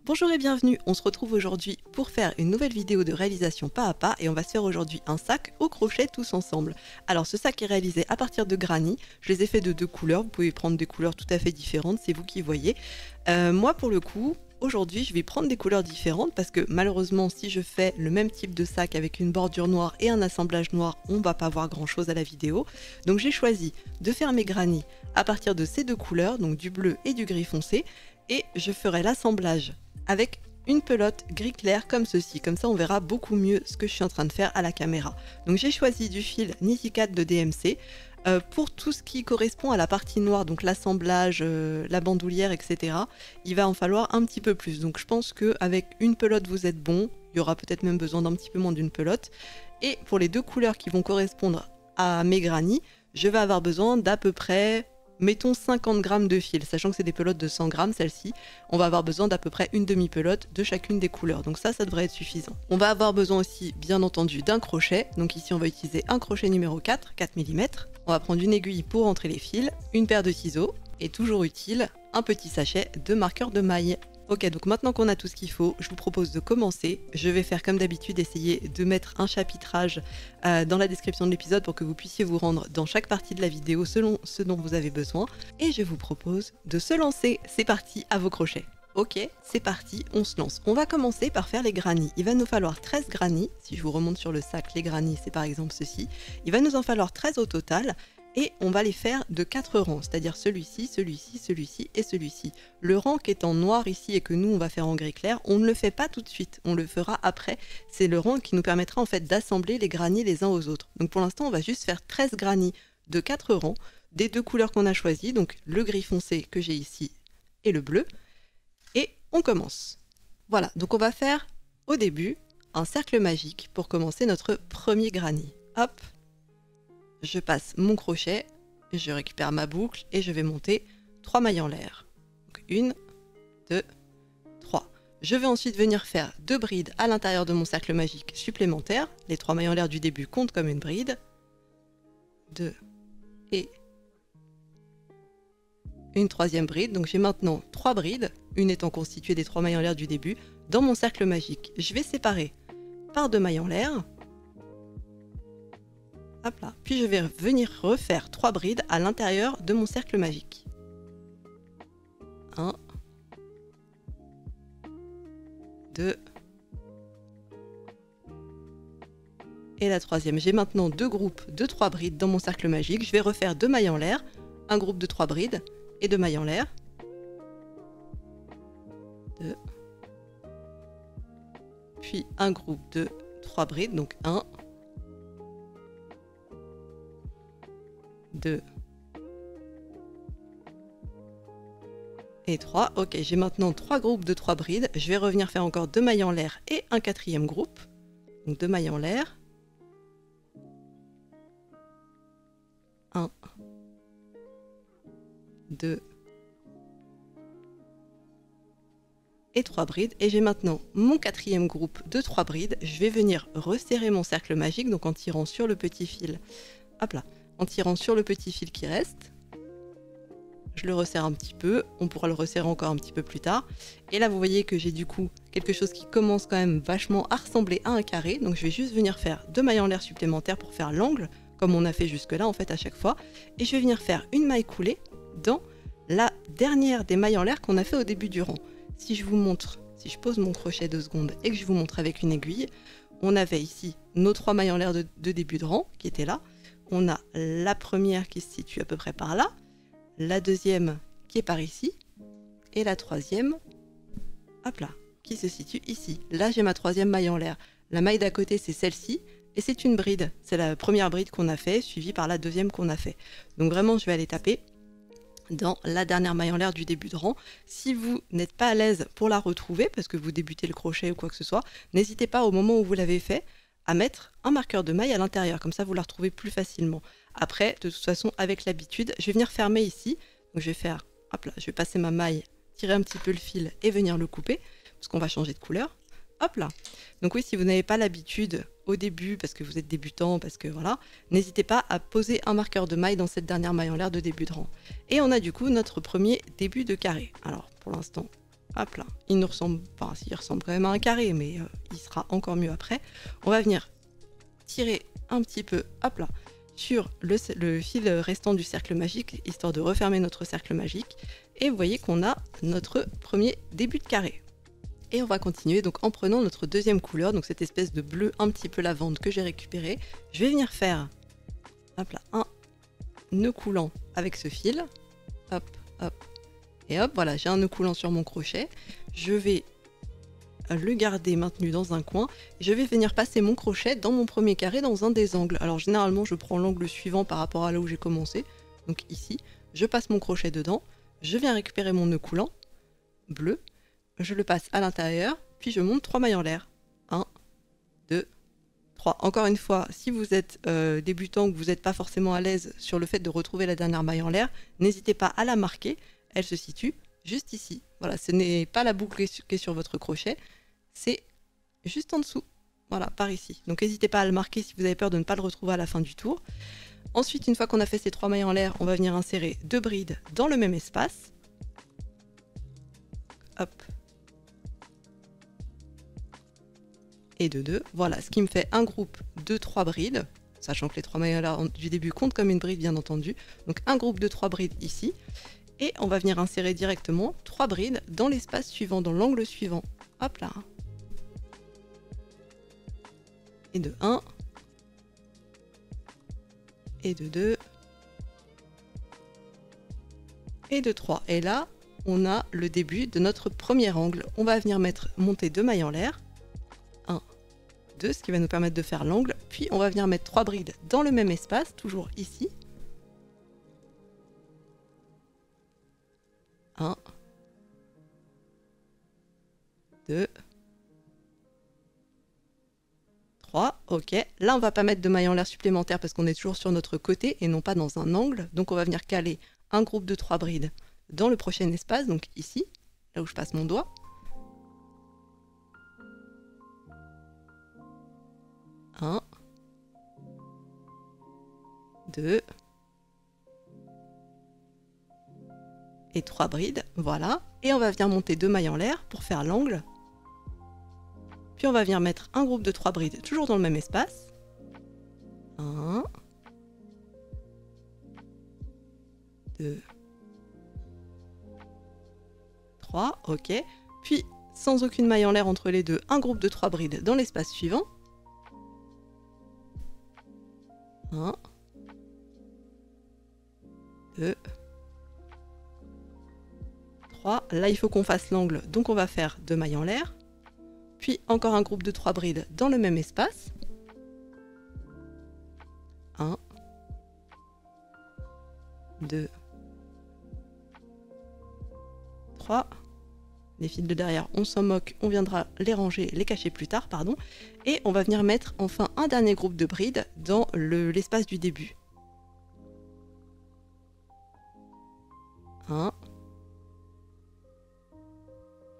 Bonjour et bienvenue, on se retrouve aujourd'hui pour faire une nouvelle vidéo de réalisation pas à pas et on va se faire aujourd'hui un sac au crochet tous ensemble. Alors ce sac est réalisé à partir de granny, je les ai fait de deux couleurs, vous pouvez prendre des couleurs tout à fait différentes, c'est vous qui voyez. Moi pour le coup, aujourd'hui je vais prendre des couleurs différentes parce que malheureusement si je fais le même type de sac avec une bordure noire et un assemblage noir, on va pas voir grand chose à la vidéo. Donc j'ai choisi de faire mes granny à partir de ces deux couleurs, donc du bleu et du gris foncé, et je ferai l'assemblage avec une pelote gris clair comme ceci, comme ça on verra beaucoup mieux ce que je suis en train de faire à la caméra. Donc j'ai choisi du fil Niticat de DMC. Pour tout ce qui correspond à la partie noire, donc l'assemblage, la bandoulière, etc., il va en falloir un petit peu plus. Donc je pense qu'avec une pelote vous êtes bon, il y aura peut-être même besoin d'un petit peu moins d'une pelote. Et pour les deux couleurs qui vont correspondre à mes granny, je vais avoir besoin d'à peu près, mettons 50 grammes de fil, sachant que c'est des pelotes de 100 grammes, celle-ci, on va avoir besoin d'à peu près une demi-pelote de chacune des couleurs, donc ça devrait être suffisant. On va avoir besoin aussi, bien entendu, d'un crochet, donc ici on va utiliser un crochet numéro 4 mm. On va prendre une aiguille pour rentrer les fils, une paire de ciseaux, et toujours utile, un petit sachet de marqueur de maille. Ok, donc maintenant qu'on a tout ce qu'il faut, je vous propose de commencer. Je vais faire comme d'habitude, essayer de mettre un chapitrage dans la description de l'épisode pour que vous puissiez vous rendre dans chaque partie de la vidéo selon ce dont vous avez besoin. Et je vous propose de se lancer. C'est parti, à vos crochets. Ok, c'est parti, on se lance. On va commencer par faire les granny. Il va nous falloir 13 granny. Si je vous remonte sur le sac, les granny, c'est par exemple ceci. Il va nous en falloir 13 au total. Et on va les faire de 4 rangs, c'est-à-dire celui-ci, celui-ci, celui-ci et celui-ci. Le rang qui est en noir ici et que nous on va faire en gris clair, on ne le fait pas tout de suite, on le fera après. C'est le rang qui nous permettra en fait d'assembler les granny les uns aux autres. Donc pour l'instant on va juste faire 13 granny de 4 rangs, des deux couleurs qu'on a choisies, donc le gris foncé que j'ai ici et le bleu. Et on commence. Voilà, donc on va faire au début un cercle magique pour commencer notre premier granny. Hop! Je passe mon crochet, je récupère ma boucle et je vais monter 3 mailles en l'air. Donc 1, 2, 3. Je vais ensuite venir faire 2 brides à l'intérieur de mon cercle magique supplémentaire. Les 3 mailles en l'air du début comptent comme une bride. 2 et une troisième bride. Donc j'ai maintenant 3 brides, une étant constituée des 3 mailles en l'air du début, dans mon cercle magique. Je vais séparer par 2 mailles en l'air. Hop là. Puis je vais venir refaire 3 brides à l'intérieur de mon cercle magique. 1, 2 et la troisième. J'ai maintenant 2 groupes de 3 brides dans mon cercle magique. Je vais refaire 2 mailles en l'air, un groupe de 3 brides et 2 mailles en l'air. 2. Puis un groupe de 3 brides, donc 1, 2 et 3. Ok, j'ai maintenant 3 groupes de 3 brides. Je vais revenir faire encore 2 mailles en l'air et un quatrième groupe. Donc 2 mailles en l'air. 1, 2 et 3 brides. Et j'ai maintenant mon quatrième groupe de 3 brides. Je vais venir resserrer mon cercle magique, donc en tirant sur le petit fil. Hop là. En tirant sur le petit fil qui reste, je le resserre un petit peu, on pourra le resserrer encore un petit peu plus tard. Et là vous voyez que j'ai du coup quelque chose qui commence quand même vachement à ressembler à un carré, donc je vais juste venir faire 2 mailles en l'air supplémentaires pour faire l'angle, comme on a fait jusque là en fait à chaque fois, et je vais venir faire une maille coulée dans la dernière des mailles en l'air qu'on a fait au début du rang. Si je vous montre, si je pose mon crochet 2 secondes et que je vous montre avec une aiguille, on avait ici nos 3 mailles en l'air de début de rang qui étaient là. On a la première qui se situe à peu près par là, la deuxième qui est par ici, et la troisième, hop là, qui se situe ici. Là, j'ai ma troisième maille en l'air. La maille d'à côté, c'est celle-ci, et c'est une bride. C'est la première bride qu'on a fait, suivie par la deuxième qu'on a fait. Donc vraiment, je vais aller taper dans la dernière maille en l'air du début de rang. Si vous n'êtes pas à l'aise pour la retrouver, parce que vous débutez le crochet ou quoi que ce soit, n'hésitez pas au moment où vous l'avez fait, à mettre un marqueur de maille à l'intérieur, comme ça vous la retrouvez plus facilement. Après, de toute façon, avec l'habitude, je vais venir fermer ici. Donc je vais faire, hop là, je vais passer ma maille, tirer un petit peu le fil et venir le couper, parce qu'on va changer de couleur. Hop là. Donc oui, si vous n'avez pas l'habitude au début, parce que vous êtes débutant, parce que voilà, n'hésitez pas à poser un marqueur de maille dans cette dernière maille en l'air de début de rang. Et on a du coup notre premier début de carré. Alors pour l'instant, Hop là, il nous ressemble, enfin il ressemble quand même à un carré, mais il sera encore mieux après. On va venir tirer un petit peu, hop là, sur le fil restant du cercle magique, histoire de refermer notre cercle magique. Et vous voyez qu'on a notre premier début de carré. Et on va continuer donc en prenant notre deuxième couleur, donc cette espèce de bleu un petit peu lavande que j'ai récupéré. Je vais venir faire, hop là, un nœud coulant avec ce fil, hop, hop, et hop, voilà, j'ai un nœud coulant sur mon crochet. Je vais le garder maintenu dans un coin. Et je vais venir passer mon crochet dans mon premier carré dans un des angles. Alors généralement, je prends l'angle suivant par rapport à là où j'ai commencé. Donc ici, je passe mon crochet dedans. Je viens récupérer mon nœud coulant bleu. Je le passe à l'intérieur. Puis je monte 3 mailles en l'air. 1, 2, 3. Encore une fois, si vous êtes débutant ou que vous n'êtes pas forcément à l'aise sur le fait de retrouver la dernière maille en l'air, n'hésitez pas à la marquer. Elle se situe juste ici. Voilà, ce n'est pas la boucle qui est sur votre crochet, c'est juste en dessous. Voilà, par ici. Donc n'hésitez pas à le marquer si vous avez peur de ne pas le retrouver à la fin du tour. Ensuite, une fois qu'on a fait ces 3 mailles en l'air, on va venir insérer 2 brides dans le même espace. Hop. Et de 2. Voilà, ce qui me fait un groupe de 3 brides, sachant que les 3 mailles en l'air du début comptent comme une bride, bien entendu. Donc un groupe de 3 brides ici. Et on va venir insérer directement 3 brides dans l'espace suivant, dans l'angle suivant. Hop là. Et de 1. Et de 2. Et de 3. Et là, on a le début de notre premier angle. On va venir monter 2 mailles en l'air. 1, 2, ce qui va nous permettre de faire l'angle. Puis on va venir mettre 3 brides dans le même espace, toujours ici. 1, 2, 3, ok. Là, on va pas mettre de mailles en l'air supplémentaires parce qu'on est toujours sur notre côté et non pas dans un angle. Donc, on va venir caler un groupe de 3 brides dans le prochain espace, donc ici, là où je passe mon doigt. 1, 2, et 3 brides, voilà. Et on va venir monter 2 mailles en l'air pour faire l'angle. Puis on va venir mettre un groupe de 3 brides, toujours dans le même espace. 1, 2, 3, ok. Puis, sans aucune maille en l'air entre les deux, un groupe de 3 brides dans l'espace suivant. 1, 2, 3. Là, il faut qu'on fasse l'angle, donc on va faire 2 mailles en l'air. Puis encore un groupe de 3 brides dans le même espace. 1, 2, 3. Les fils de derrière, on s'en moque, on viendra les ranger, les cacher plus tard, pardon. Et on va venir mettre enfin un dernier groupe de brides dans l'espace du début. 1,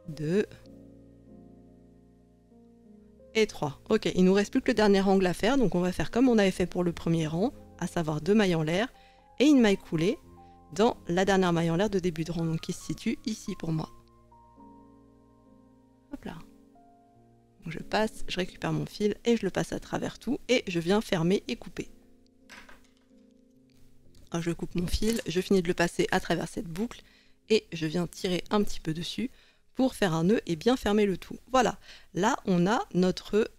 2 et 3. Ok, il nous reste plus que le dernier angle à faire, donc on va faire comme on avait fait pour le premier rang, à savoir 2 mailles en l'air et une maille coulée dans la dernière maille en l'air de début de rang, donc qui se situe ici pour moi. Hop là. Donc je passe, je récupère mon fil et je le passe à travers tout et je viens fermer et couper. Alors je coupe mon fil, je finis de le passer à travers cette boucle et je viens tirer un petit peu dessus pour faire un nœud et bien fermer le tout. Voilà, là on a notre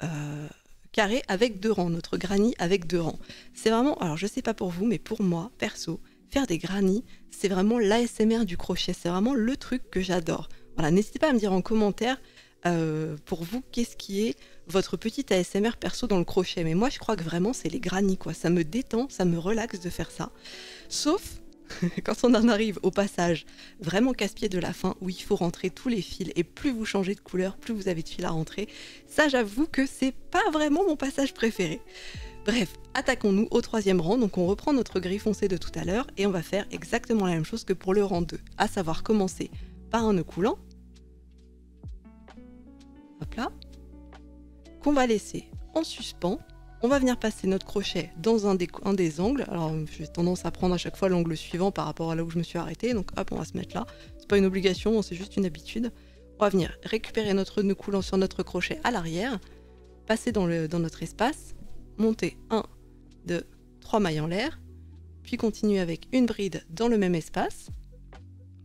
carré avec 2 rangs, notre granny avec 2 rangs. C'est vraiment, alors je sais pas pour vous, mais pour moi, perso, faire des grannies, c'est vraiment l'ASMR du crochet, c'est vraiment le truc que j'adore. Voilà, n'hésitez pas à me dire en commentaire pour vous qu'est-ce qui est votre petite ASMR perso dans le crochet. Mais moi je crois que vraiment c'est les grannies quoi, ça me détend, ça me relaxe de faire ça. Sauf quand on en arrive au passage vraiment casse-pied de la fin où il faut rentrer tous les fils et plus vous changez de couleur, plus vous avez de fils à rentrer. Ça j'avoue que c'est pas vraiment mon passage préféré. Bref, attaquons-nous au 3e rang, donc on reprend notre gris foncé de tout à l'heure et on va faire exactement la même chose que pour le rang 2, à savoir commencer par un nœud coulant, hop là, qu'on va laisser en suspens. On va venir passer notre crochet dans un des angles. Alors j'ai tendance à prendre à chaque fois l'angle suivant par rapport à là où je me suis arrêtée. Donc hop, on va se mettre là. C'est pas une obligation, c'est juste une habitude. On va venir récupérer notre nœud coulant sur notre crochet à l'arrière, passer dans notre espace, monter 1, 2, 3 mailles en l'air, puis continuer avec une bride dans le même espace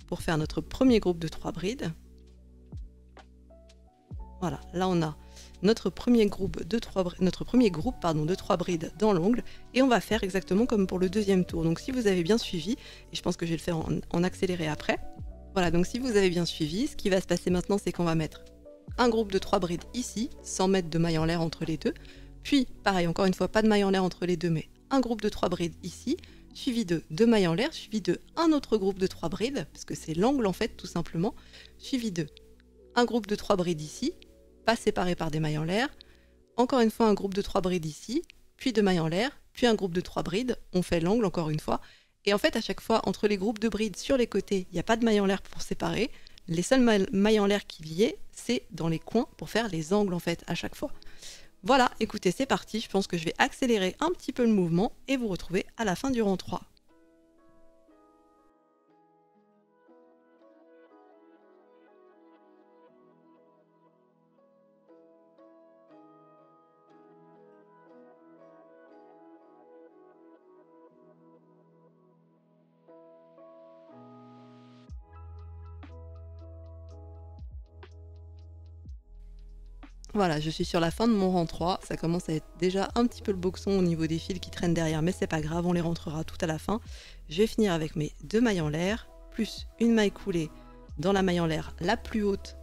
pour faire notre premier groupe de 3 brides. Voilà, là on a notre premier groupe de 3 brides dans l'ongle et on va faire exactement comme pour le deuxième tour. Donc si vous avez bien suivi, et je pense que je vais le faire en accéléré après. Voilà, donc si vous avez bien suivi, ce qui va se passer maintenant, c'est qu'on va mettre un groupe de 3 brides ici, sans mettre de maille en l'air entre les deux. Puis, pareil, encore une fois, pas de maille en l'air entre les deux, mais un groupe de 3 brides ici, suivi de 2 mailles en l'air, suivi de un autre groupe de 3 brides, parce que c'est l'angle en fait, tout simplement, suivi de un groupe de 3 brides ici, pas séparé par des mailles en l'air, encore une fois un groupe de 3 brides ici, puis 2 mailles en l'air, puis un groupe de 3 brides, on fait l'angle encore une fois, et en fait à chaque fois entre les groupes de brides sur les côtés, il n'y a pas de mailles en l'air pour séparer, les seules mailles en l'air qu'il y ait, c'est dans les coins pour faire les angles en fait à chaque fois. Voilà, écoutez, c'est parti, je pense que je vais accélérer un petit peu le mouvement et vous retrouver à la fin du rang 3. Voilà, je suis sur la fin de mon rang 3, ça commence à être déjà un petit peu le boxon au niveau des fils qui traînent derrière, mais c'est pas grave, on les rentrera tout à la fin. Je vais finir avec mes 2 mailles en l'air, plus une maille coulée dans la maille en l'air la plus haute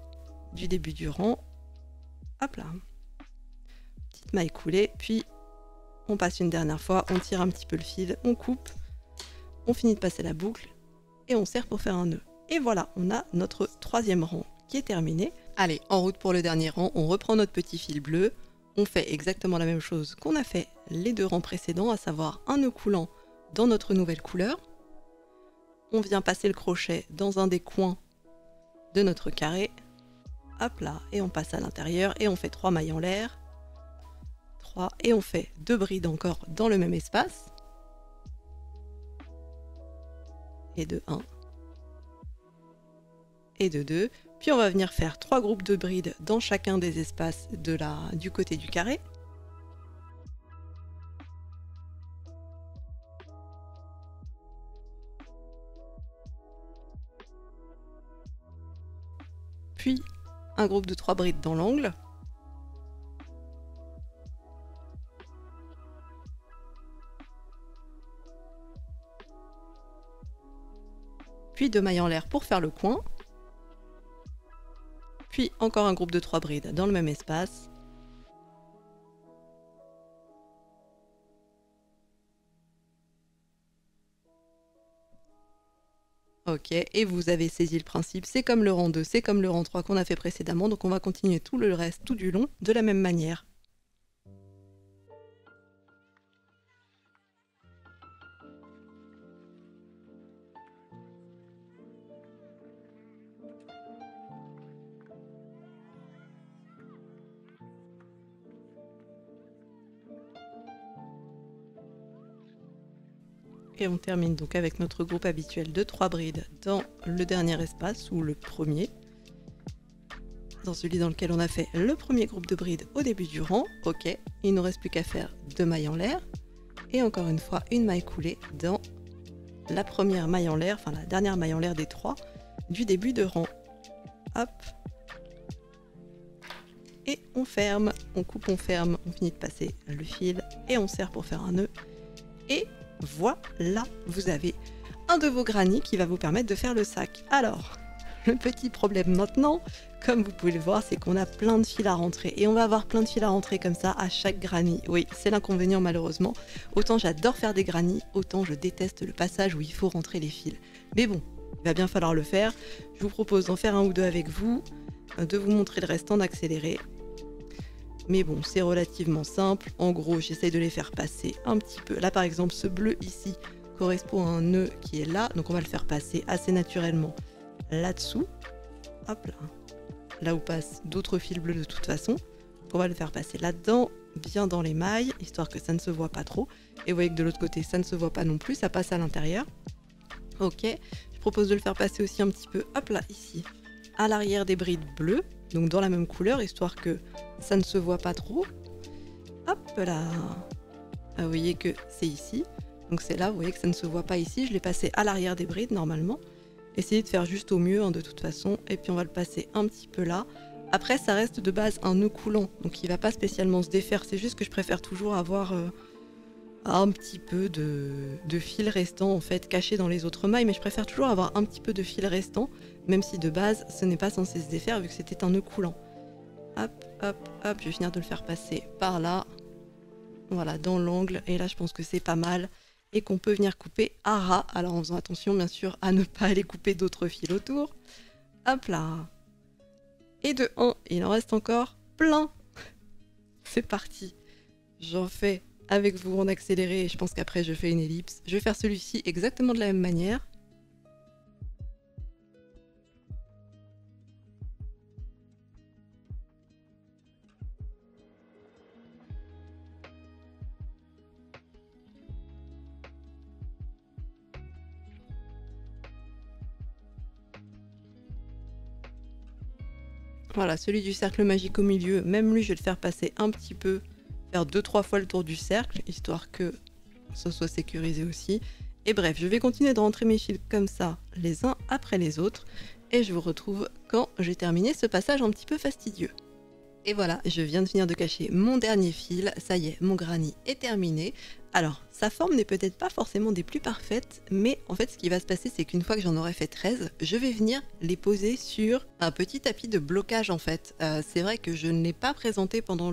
du début du rang. Hop là, petite maille coulée, puis on passe une dernière fois, on tire un petit peu le fil, on coupe, on finit de passer la boucle et on serre pour faire un nœud. Et voilà, on a notre 3e rang qui est terminé. Allez, en route pour le dernier rang, on reprend notre petit fil bleu, on fait exactement la même chose qu'on a fait les 2 rangs précédents, à savoir un nœud coulant dans notre nouvelle couleur. On vient passer le crochet dans un des coins de notre carré, hop là, et on passe à l'intérieur et on fait 3 mailles en l'air, 3, et on fait 2 brides encore dans le même espace, et de 1, et de 2, puis on va venir faire 3 groupes de brides dans chacun des espaces du côté du carré. Puis un groupe de 3 brides dans l'angle. Puis 2 mailles en l'air pour faire le coin. Puis encore un groupe de 3 brides dans le même espace. Ok, et vous avez saisi le principe, c'est comme le rang 2, c'est comme le rang 3 qu'on a fait précédemment, donc on va continuer tout le reste, tout du long, de la même manière. Et on termine donc avec notre groupe habituel de 3 brides dans le dernier espace, ou le premier. Dans celui dans lequel on a fait le premier groupe de brides au début du rang. Ok, il ne nous reste plus qu'à faire 2 mailles en l'air. Et encore une fois, une maille coulée dans la première maille en l'air, enfin la dernière maille en l'air des 3 du début de rang. Hop. Et on ferme, on coupe, on ferme, on finit de passer le fil et on serre pour faire un nœud. Et voilà, vous avez un de vos grannies qui va vous permettre de faire le sac. Alors, le petit problème maintenant, comme vous pouvez le voir, c'est qu'on a plein de fils à rentrer. Et on va avoir plein de fils à rentrer comme ça à chaque granny. Oui, c'est l'inconvénient malheureusement. Autant j'adore faire des grannies, autant je déteste le passage où il faut rentrer les fils. Mais bon, il va bien falloir le faire. Je vous propose d'en faire un ou deux avec vous, de vous montrer le reste en accéléré. Mais bon, c'est relativement simple. En gros, j'essaye de les faire passer un petit peu. Là, par exemple, ce bleu ici correspond à un nœud qui est là. Donc, on va le faire passer assez naturellement là-dessous. Hop là. Là où passent d'autres fils bleus de toute façon. On va le faire passer là-dedans, bien dans les mailles, histoire que ça ne se voit pas trop. Et vous voyez que de l'autre côté, ça ne se voit pas non plus. Ça passe à l'intérieur. Ok. Je propose de le faire passer aussi un petit peu, hop là, ici, à l'arrière des brides bleues, donc dans la même couleur, histoire que ça ne se voit pas trop. Hop là. Vous voyez que c'est ici, donc c'est là, vous voyez que ça ne se voit pas ici, je l'ai passé à l'arrière des brides normalement. Essayez de faire juste au mieux de toute façon, et puis on va le passer un petit peu là. Après ça reste de base un nœud coulant, donc il va pas spécialement se défaire, c'est juste que je préfère toujours avoir un petit peu de fil restant en fait caché dans les autres mailles, mais je préfère toujours avoir un petit peu de fil restant, même si de base ce n'est pas censé se défaire vu que c'était un nœud coulant. Hop, hop, hop, je vais finir de le faire passer par là, voilà, dans l'angle, et là je pense que c'est pas mal, et qu'on peut venir couper à ras, alors en faisant attention bien sûr à ne pas aller couper d'autres fils autour. Hop là. Et de 1, il en reste encore plein. C'est parti. J'en fais avec vous en accéléré et je pense qu'après je fais une ellipse. Je vais faire celui-ci exactement de la même manière. Voilà, celui du cercle magique au milieu, même lui je vais le faire passer un petit peu, faire 2-3 fois le tour du cercle, histoire que ça soit sécurisé aussi. Et bref, je vais continuer de rentrer mes fils comme ça, les uns après les autres, et je vous retrouve quand j'ai terminé ce passage un petit peu fastidieux. Et voilà, je viens de finir de cacher mon dernier fil, ça y est, mon granny est terminé. Alors, sa forme n'est peut-être pas forcément des plus parfaites, mais en fait ce qui va se passer c'est qu'une fois que j'en aurai fait 13, je vais venir les poser sur un petit tapis de blocage en fait. C'est vrai que je ne l'ai pas présenté pendant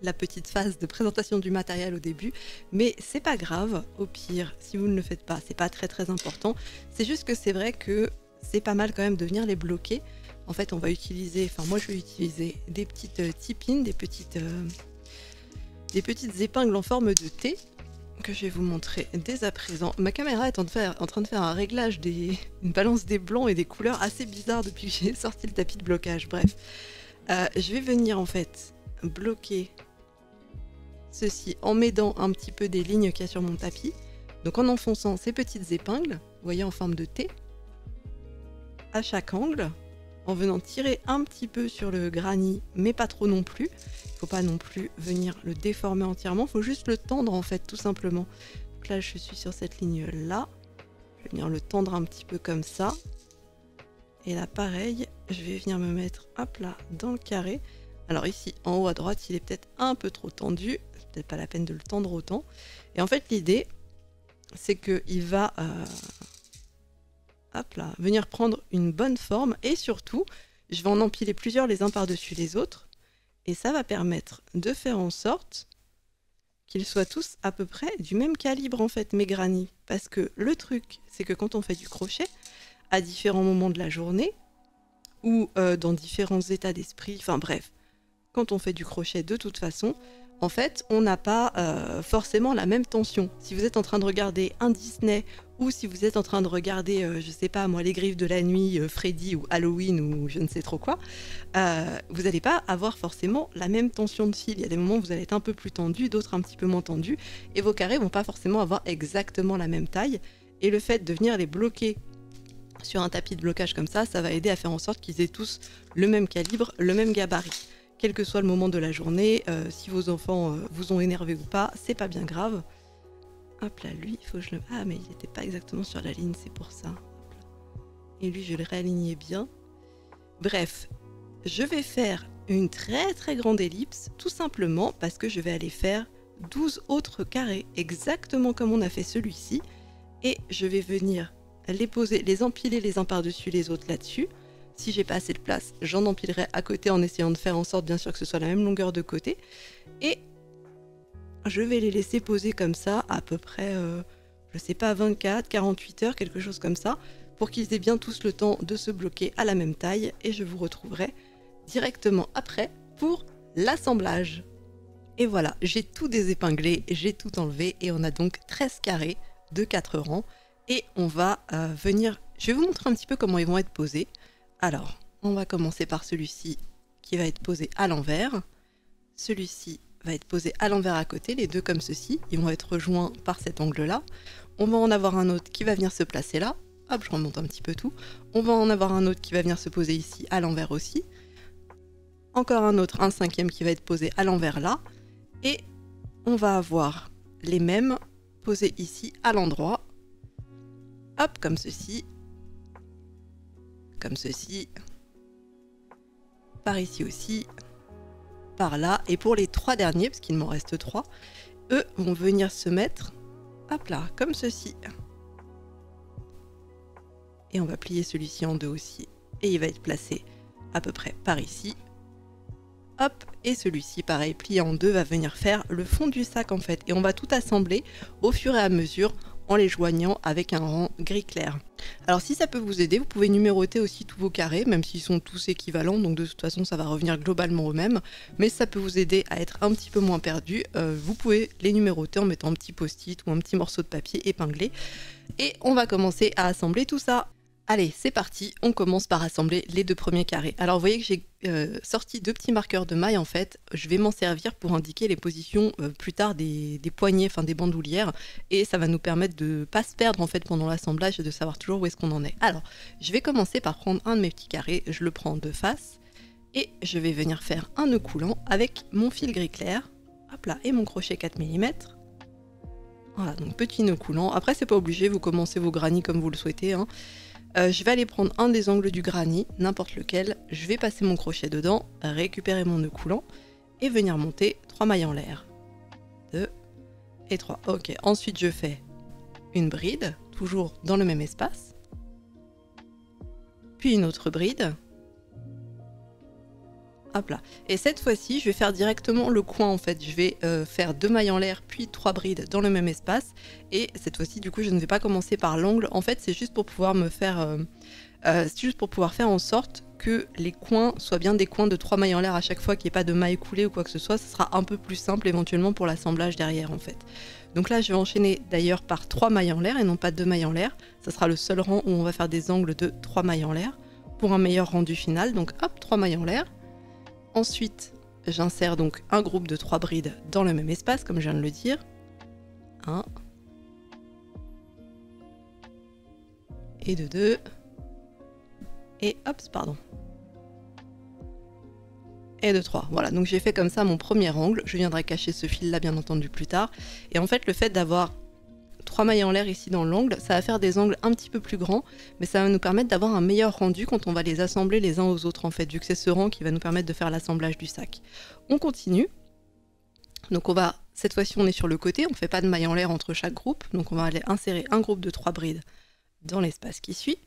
la petite phase de présentation du matériel au début, mais c'est pas grave, au pire, si vous ne le faites pas, c'est pas très important. C'est juste que c'est vrai que c'est pas mal quand même de venir les bloquer. En fait, on va utiliser, enfin moi je vais utiliser des petites tip-ins, des petites épingles en forme de T que je vais vous montrer dès à présent. Ma caméra est en train de faire un réglage, une balance des blancs et des couleurs assez bizarre depuis que j'ai sorti le tapis de blocage. Bref, je vais venir en fait bloquer ceci en m'aidant un petit peu des lignes qu'il y a sur mon tapis. Donc en enfonçant ces petites épingles, vous voyez en forme de T, à chaque angle, en venant tirer un petit peu sur le granny, mais pas trop non plus. Il ne faut pas non plus venir le déformer entièrement, il faut juste le tendre en fait, tout simplement. Donc là, je suis sur cette ligne-là. Je vais venir le tendre un petit peu comme ça. Et là, pareil, je vais venir me mettre, hop là, dans le carré. Alors ici, en haut à droite, il est peut-être un peu trop tendu. C'est peut-être pas la peine de le tendre autant. Et en fait, l'idée, c'est qu'il va... hop là, venir prendre une bonne forme et surtout, je vais en empiler plusieurs les uns par-dessus les autres et ça va permettre de faire en sorte qu'ils soient tous à peu près du même calibre en fait, mes granny. Parce que le truc, c'est que quand on fait du crochet, à différents moments de la journée ou dans différents états d'esprit, enfin bref, quand on fait du crochet de toute façon, en fait, on n'a pas forcément la même tension. Si vous êtes en train de regarder un Disney ou si vous êtes en train de regarder, je sais pas moi, Les Griffes de la Nuit, Freddy ou Halloween ou je ne sais trop quoi, vous n'allez pas avoir forcément la même tension de fil. Il y a des moments où vous allez être un peu plus tendu, d'autres un petit peu moins tendus, et vos carrés vont pas forcément avoir exactement la même taille. Et le fait de venir les bloquer sur un tapis de blocage comme ça, ça va aider à faire en sorte qu'ils aient tous le même calibre, le même gabarit. Quel que soit le moment de la journée, si vos enfants vous ont énervé ou pas, c'est pas bien grave. Hop là, lui, il faut que je le... Ah, mais il n'était pas exactement sur la ligne, c'est pour ça. Et lui, je vais le réaligner bien. Bref, je vais faire une très grande ellipse, tout simplement parce que je vais aller faire 12 autres carrés, exactement comme on a fait celui-ci. Et je vais venir les poser, les empiler les uns par-dessus les autres là-dessus. Si j'ai pas assez de place, j'en empilerai à côté en essayant de faire en sorte bien sûr que ce soit la même longueur de côté. Et je vais les laisser poser comme ça à peu près, je sais pas, 24, 48 heures, quelque chose comme ça, pour qu'ils aient bien tous le temps de se bloquer à la même taille. Et je vous retrouverai directement après pour l'assemblage. Et voilà, j'ai tout désépinglé, j'ai tout enlevé et on a donc 13 carrés de 4 rangs. Et on va venir, je vais vous montrer un petit peu comment ils vont être posés. Alors, on va commencer par celui-ci qui va être posé à l'envers. Celui-ci va être posé à l'envers à côté, les deux comme ceci. Ils vont être rejoints par cet angle-là. On va en avoir un autre qui va venir se placer là. hop, je remonte un petit peu tout. On va en avoir un autre qui va venir se poser ici à l'envers aussi. Encore un autre, un cinquième qui va être posé à l'envers là. Et on va avoir les mêmes posés ici à l'endroit. Hop, comme ceci. Comme ceci. Par ici aussi. Par là. Et pour les 3 derniers, parce qu'il m'en reste 3, eux vont venir se mettre, hop là, comme ceci. Et on va plier celui-ci en deux aussi. Et il va être placé à peu près par ici. Hop, et celui-ci, pareil, plié en deux, va venir faire le fond du sac en fait. Et on va tout assembler au fur et à mesure en les joignant avec un rang gris clair. Alors si ça peut vous aider, vous pouvez numéroter aussi tous vos carrés, même s'ils sont tous équivalents, donc de toute façon ça va revenir globalement au même. Mais ça peut vous aider à être un petit peu moins perdu, vous pouvez les numéroter en mettant un petit post-it ou un petit morceau de papier épinglé. Et on va commencer à assembler tout ça. Allez, c'est parti, on commence par assembler les 2 premiers carrés. Alors vous voyez que j'ai sorti 2 petits marqueurs de maille en fait. Je vais m'en servir pour indiquer les positions plus tard des poignées, enfin des bandoulières. Et ça va nous permettre de ne pas se perdre en fait pendant l'assemblage et de savoir toujours où est-ce qu'on en est. Alors, je vais commencer par prendre un de mes petits carrés, je le prends de face. Et je vais venir faire un nœud coulant avec mon fil gris clair. Hop là, et mon crochet 4 mm. Voilà, donc petit nœud coulant. Après c'est pas obligé, vous commencez vos granits comme vous le souhaitez, hein. Je vais aller prendre un des angles du granit, n'importe lequel, je vais passer mon crochet dedans, récupérer mon nœud coulant et venir monter 3 mailles en l'air. 2 et 3. Ok, ensuite je fais une bride, toujours dans le même espace. Puis une autre bride. Hop là. Et cette fois-ci, je vais faire directement le coin en fait. Je vais faire 2 mailles en l'air, puis 3 brides dans le même espace. Et cette fois-ci, du coup, je ne vais pas commencer par l'angle. En fait, c'est juste pour pouvoir me faire, faire en sorte que les coins soient bien des coins de 3 mailles en l'air à chaque fois, qu'il n'y ait pas de mailles coulées ou quoi que ce soit. Ce sera un peu plus simple éventuellement pour l'assemblage derrière en fait. Donc là, je vais enchaîner d'ailleurs par 3 mailles en l'air et non pas 2 mailles en l'air. Ça sera le seul rang où on va faire des angles de 3 mailles en l'air pour un meilleur rendu final. Donc hop, 3 mailles en l'air. Ensuite, j'insère donc un groupe de 3 brides dans le même espace, comme je viens de le dire. 1 et de 2 et hop, pardon. Et de 3. Voilà, donc j'ai fait comme ça mon premier angle. Je viendrai cacher ce fil là bien entendu plus tard. Et en fait, le fait d'avoir 3 mailles en l'air ici dans l'angle, ça va faire des angles un petit peu plus grands, mais ça va nous permettre d'avoir un meilleur rendu quand on va les assembler les uns aux autres en fait, vu que c'est ce rang qui va nous permettre de faire l'assemblage du sac. On continue. Donc on va, cette fois-ci on est sur le côté, on ne fait pas de mailles en l'air entre chaque groupe, donc on va aller insérer un groupe de 3 brides dans l'espace qui suit.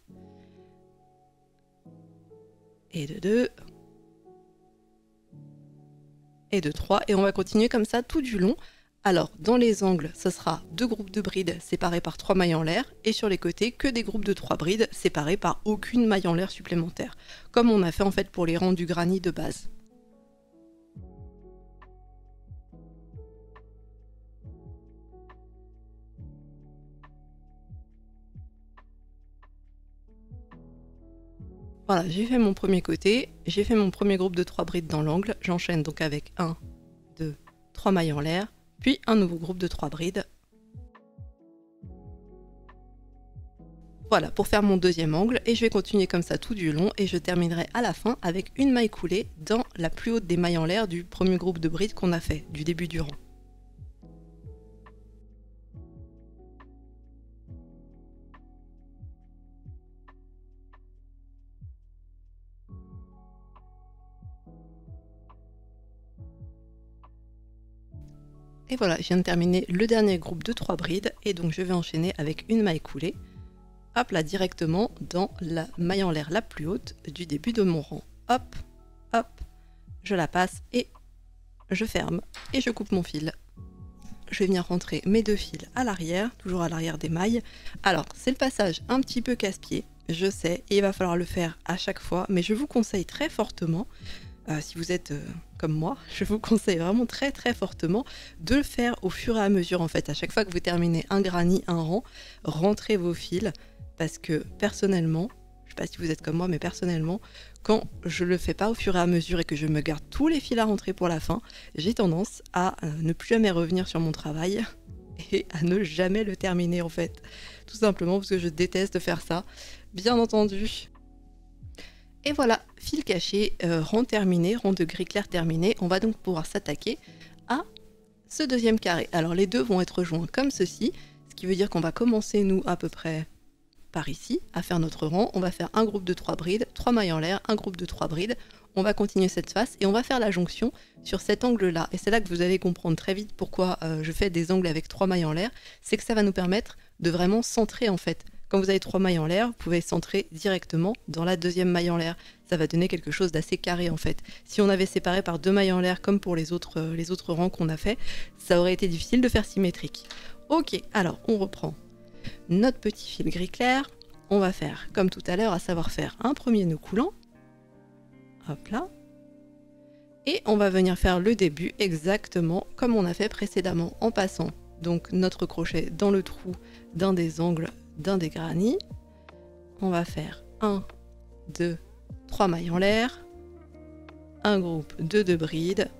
Et de 2. Et de 3. Et on va continuer comme ça tout du long. Alors, dans les angles, ce sera 2 groupes de brides séparés par 3 mailles en l'air, et sur les côtés, que des groupes de 3 brides séparés par aucune maille en l'air supplémentaire, comme on a fait en fait pour les rangs du granit de base. Voilà, j'ai fait mon premier côté, j'ai fait mon premier groupe de 3 brides dans l'angle, j'enchaîne donc avec 1, 2, 3 mailles en l'air, puis un nouveau groupe de 3 brides. Voilà, pour faire mon deuxième angle, et je vais continuer comme ça tout du long, et je terminerai à la fin avec une maille coulée dans la plus haute des mailles en l'air du premier groupe de brides qu'on a fait, du début du rang. Et voilà, je viens de terminer le dernier groupe de 3 brides, et donc je vais enchaîner avec une maille coulée. Hop là, directement dans la maille en l'air la plus haute du début de mon rang. Hop, hop, je la passe et je ferme et je coupe mon fil. Je vais venir rentrer mes 2 fils à l'arrière, toujours à l'arrière des mailles. Alors, c'est le passage un petit peu casse-pied, je sais, et il va falloir le faire à chaque fois, mais je vous conseille très fortement, si vous êtes comme moi, je vous conseille vraiment très fortement de le faire au fur et à mesure en fait. À chaque fois que vous terminez un granit, un rang, rentrez vos fils. Parce que personnellement, je ne sais pas si vous êtes comme moi, mais personnellement, quand je le fais pas au fur et à mesure et que je me garde tous les fils à rentrer pour la fin, j'ai tendance à ne plus jamais revenir sur mon travail et à ne jamais le terminer en fait. tout simplement parce que je déteste faire ça, bien entendu. Et voilà, fil caché, rang terminé, rang de gris clair terminé. On va donc pouvoir s'attaquer à ce deuxième carré. Alors les deux vont être joints comme ceci, ce qui veut dire qu'on va commencer nous à peu près par ici, à faire notre rang. On va faire un groupe de 3 brides, 3 mailles en l'air, un groupe de 3 brides. On va continuer cette face et on va faire la jonction sur cet angle-là. Et c'est là que vous allez comprendre très vite pourquoi je fais des angles avec 3 mailles en l'air. C'est que ça va nous permettre de vraiment centrer en fait. Quand vous avez 3 mailles en l'air, vous pouvez centrer directement dans la deuxième maille en l'air. Ça va donner quelque chose d'assez carré en fait. Si on avait séparé par 2 mailles en l'air comme pour les autres rangs qu'on a fait, ça aurait été difficile de faire symétrique. Ok, alors on reprend notre petit fil gris clair. On va faire comme tout à l'heure, à savoir faire un premier nœud coulant. Hop là. Et on va venir faire le début exactement comme on a fait précédemment en passant donc notre crochet dans le trou d'un des angles d'un des granits. On va faire 1, 2, 3 mailles en l'air, un groupe de 2 brides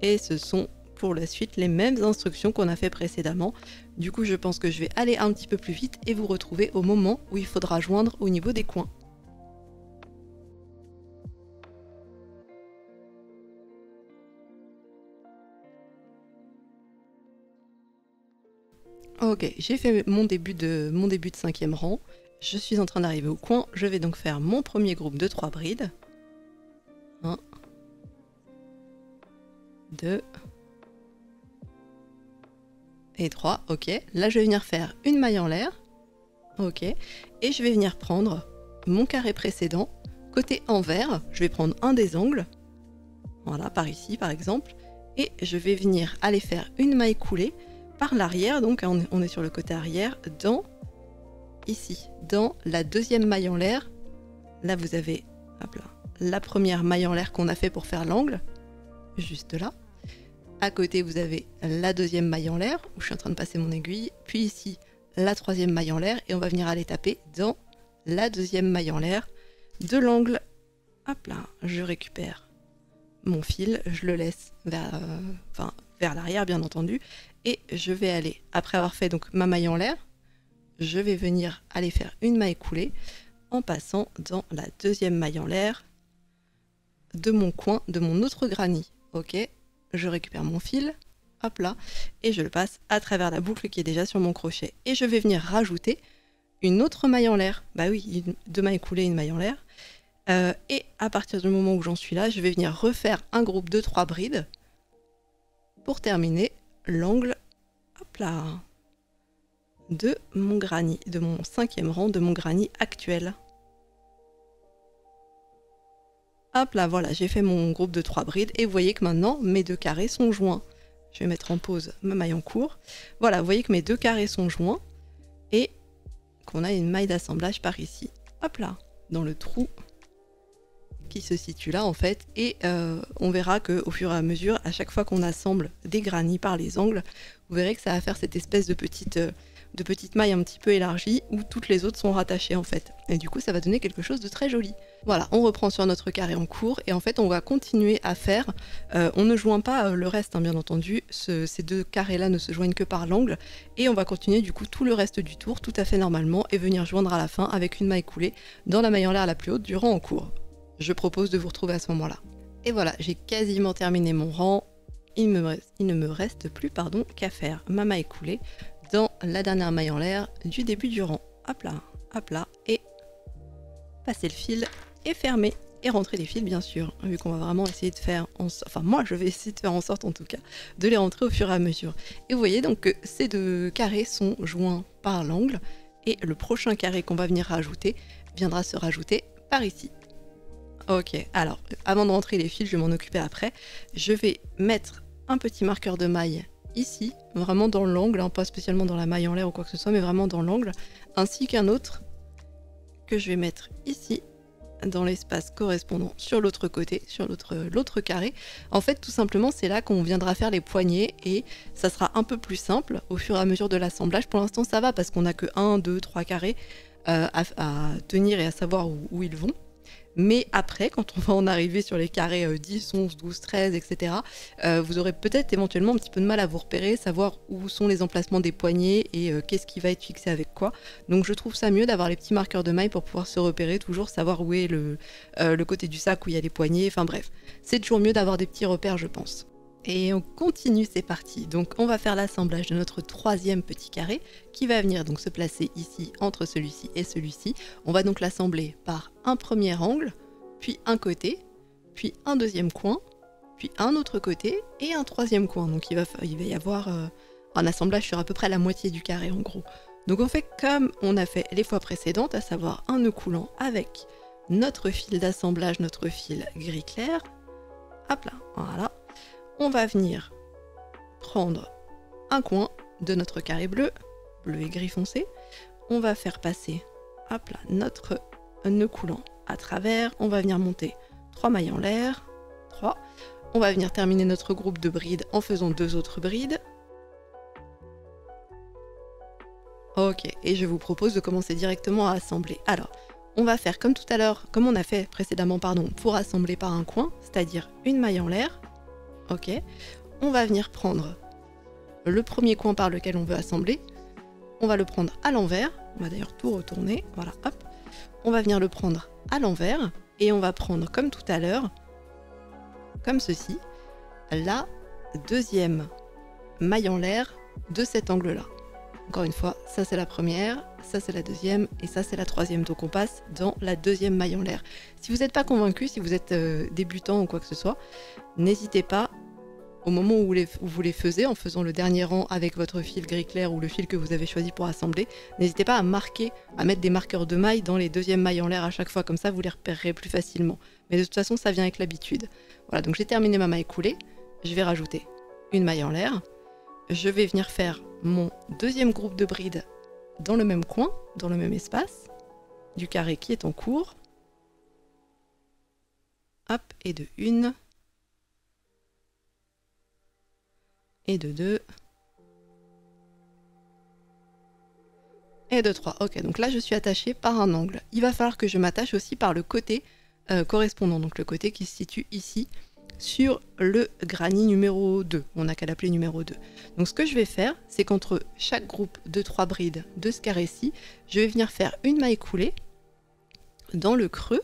et ce sont pour la suite les mêmes instructions qu'on a fait précédemment. Du coup je pense que je vais aller un petit peu plus vite et vous retrouver au moment où il faudra joindre au niveau des coins. Ok, j'ai fait mon début de 5e rang. Je suis en train d'arriver au coin. Je vais donc faire mon premier groupe de 3 brides. 1, 2 et 3. Ok, là je vais venir faire une maille en l'air. Ok, et je vais venir prendre mon carré précédent. Côté envers, je vais prendre un des angles. Voilà, par ici par exemple. Et je vais venir aller faire une maille coulée par l'arrière, donc on est sur le côté arrière, ici, dans la deuxième maille en l'air. Là vous avez hop là, la première maille en l'air qu'on a fait pour faire l'angle, juste là. À côté vous avez la deuxième maille en l'air, où je suis en train de passer mon aiguille, puis ici la troisième maille en l'air, et on va venir aller taper dans la deuxième maille en l'air de l'angle. Hop là, je récupère mon fil, je le laisse vers l'arrière bien entendu, et je vais aller, après avoir fait donc ma maille en l'air, je vais venir aller faire une maille coulée en passant dans la deuxième maille en l'air de mon coin, de mon autre granit. Ok, je récupère mon fil, hop là, et je le passe à travers la boucle qui est déjà sur mon crochet. Et je vais venir rajouter une autre maille en l'air. Bah oui, 2 mailles coulées, une maille en l'air. Et à partir du moment où j'en suis là, je vais venir refaire un groupe de 3 brides pour terminer l'angle, hop là, de mon granit, de mon 5e rang, de mon granit actuel. Hop là, voilà, j'ai fait mon groupe de 3 brides et vous voyez que maintenant mes 2 carrés sont joints. Je vais mettre en pause ma maille en cours. Voilà, vous voyez que mes 2 carrés sont joints et qu'on a une maille d'assemblage par ici. Hop là, dans le trou qui se situe là en fait, et on verra qu'au fur et à mesure, à chaque fois qu'on assemble des granits par les angles, vous verrez que ça va faire cette espèce de petite maille un petit peu élargie où toutes les autres sont rattachées en fait, et du coup ça va donner quelque chose de très joli. Voilà, on reprend sur notre carré en cours et en fait on va continuer à faire, on ne joint pas le reste hein, bien entendu, ces 2 carrés là ne se joignent que par l'angle, et on va continuer du coup tout le reste du tour tout à fait normalement et venir joindre à la fin avec une maille coulée dans la maille en l'air la plus haute du rang en cours. Je propose de vous retrouver à ce moment-là. Et voilà, j'ai quasiment terminé mon rang. Il ne me reste plus qu'à faire ma maille coulée dans la dernière maille en l'air du début du rang. Hop là, et passer le fil et fermer. Et rentrer les fils bien sûr, vu qu'on va vraiment essayer de faire, enfin moi je vais essayer de faire en sorte en tout cas, de les rentrer au fur et à mesure. Et vous voyez donc que ces 2 carrés sont joints par l'angle, et le prochain carré qu'on va venir rajouter viendra se rajouter par ici. Ok, alors avant de rentrer les fils, je vais m'en occuper après. Je vais mettre un petit marqueur de maille ici, vraiment dans l'angle, hein, pas spécialement dans la maille en l'air ou quoi que ce soit, mais vraiment dans l'angle, ainsi qu'un autre que je vais mettre ici, dans l'espace correspondant sur l'autre côté, sur l'autre carré. En fait, tout simplement, c'est là qu'on viendra faire les poignées et ça sera un peu plus simple au fur et à mesure de l'assemblage. Pour l'instant, ça va parce qu'on n'a que 1, 2, 3 carrés à tenir et à savoir où ils vont. Mais après, quand on va en arriver sur les carrés 10, 11, 12, 13, etc., vous aurez peut-être éventuellement un petit peu de mal à vous repérer, savoir où sont les emplacements des poignées et qu'est-ce qui va être fixé avec quoi. Donc je trouve ça mieux d'avoir les petits marqueurs de maille pour pouvoir se repérer, toujours savoir où est le côté du sac où il y a les poignées, enfin bref. C'est toujours mieux d'avoir des petits repères, je pense. Et on continue, c'est parti. Donc on va faire l'assemblage de notre troisième petit carré qui va venir donc se placer ici entre celui-ci et celui-ci. On va donc l'assembler par un premier angle, puis un côté, puis un deuxième coin, puis un autre côté et un troisième coin. Donc il va y avoir un assemblage sur à peu près la moitié du carré en gros. Donc on fait comme on a fait les fois précédentes, à savoir un nœud coulant avec notre fil d'assemblage, notre fil gris clair. Hop là, voilà. On va venir prendre un coin de notre carré bleu, bleu et gris foncé. On va faire passer, hop là, notre nœud coulant à travers. On va venir monter 3 mailles en l'air, 3. On va venir terminer notre groupe de brides en faisant 2 autres brides. Ok, et je vous propose de commencer directement à assembler. Alors, on va faire comme tout à l'heure, comme on a fait précédemment, pardon, pour assembler par un coin, c'est-à-dire une maille en l'air. Ok, on va venir prendre le premier coin par lequel on veut assembler, on va le prendre à l'envers, on va d'ailleurs tout retourner, voilà, hop, on va venir le prendre à l'envers, et on va prendre comme tout à l'heure, comme ceci, la deuxième maille en l'air de cet angle-là. Encore une fois, ça c'est la première, ça c'est la deuxième, et ça c'est la troisième, donc on passe dans la deuxième maille en l'air. Si vous n'êtes pas convaincu, si vous êtes débutant ou quoi que ce soit, n'hésitez pas, au moment où vous les faisiez, en faisant le dernier rang avec votre fil gris clair ou le fil que vous avez choisi pour assembler, n'hésitez pas à marquer, à mettre des marqueurs de mailles dans les deuxièmes mailles en l'air à chaque fois, comme ça vous les repérerez plus facilement. Mais de toute façon, ça vient avec l'habitude. Voilà, donc j'ai terminé ma maille coulée, je vais rajouter une maille en l'air, je vais venir faire mon deuxième groupe de brides dans le même coin, dans le même espace, du carré qui est en cours. Hop, et de 1, et de 2, et de 3. Ok, donc là je suis attachée par un angle. Il va falloir que je m'attache aussi par le côté correspondant, donc le côté qui se situe ici, sur le granit numéro 2. On n'a qu'à l'appeler numéro 2. Donc ce que je vais faire, c'est qu'entre chaque groupe de 3 brides de ce carré-ci, je vais venir faire une maille coulée dans le creux.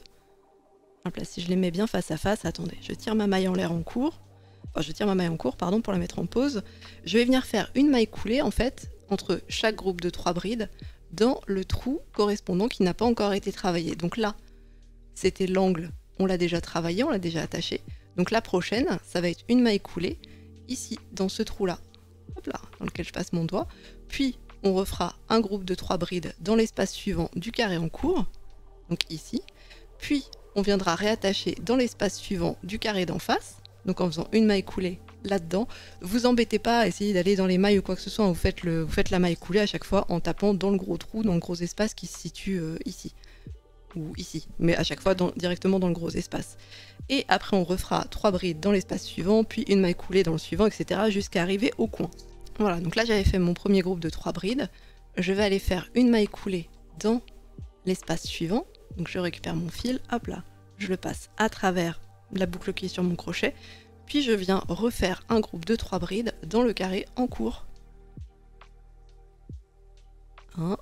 Hop là, si je les mets bien face à face, attendez, je tire ma maille en l'air en cours. Enfin, je tire ma maille en cours, pardon, pour la mettre en pause. Je vais venir faire une maille coulée, en fait, entre chaque groupe de 3 brides, dans le trou correspondant qui n'a pas encore été travaillé. Donc là, c'était l'angle, on l'a déjà travaillé, on l'a déjà attaché. Donc la prochaine, ça va être une maille coulée, ici, dans ce trou-là, hop là, dans lequel je passe mon doigt. Puis, on refera un groupe de 3 brides dans l'espace suivant du carré en cours, donc ici. Puis, on viendra réattacher dans l'espace suivant du carré d'en face, donc en faisant une maille coulée là-dedans. Vous embêtez pas à essayer d'aller dans les mailles ou quoi que ce soit, vous faites la maille coulée à chaque fois en tapant dans le gros trou, dans le gros espace qui se situe ici. Ou ici, mais à chaque fois directement dans le gros espace. Et après on refera 3 brides dans l'espace suivant, puis une maille coulée dans le suivant, etc. jusqu'à arriver au coin. Voilà, donc là j'avais fait mon premier groupe de 3 brides. Je vais aller faire une maille coulée dans l'espace suivant. Donc je récupère mon fil, hop là, je le passe à travers la boucle qui est sur mon crochet. Puis je viens refaire un groupe de 3 brides dans le carré en cours. 1,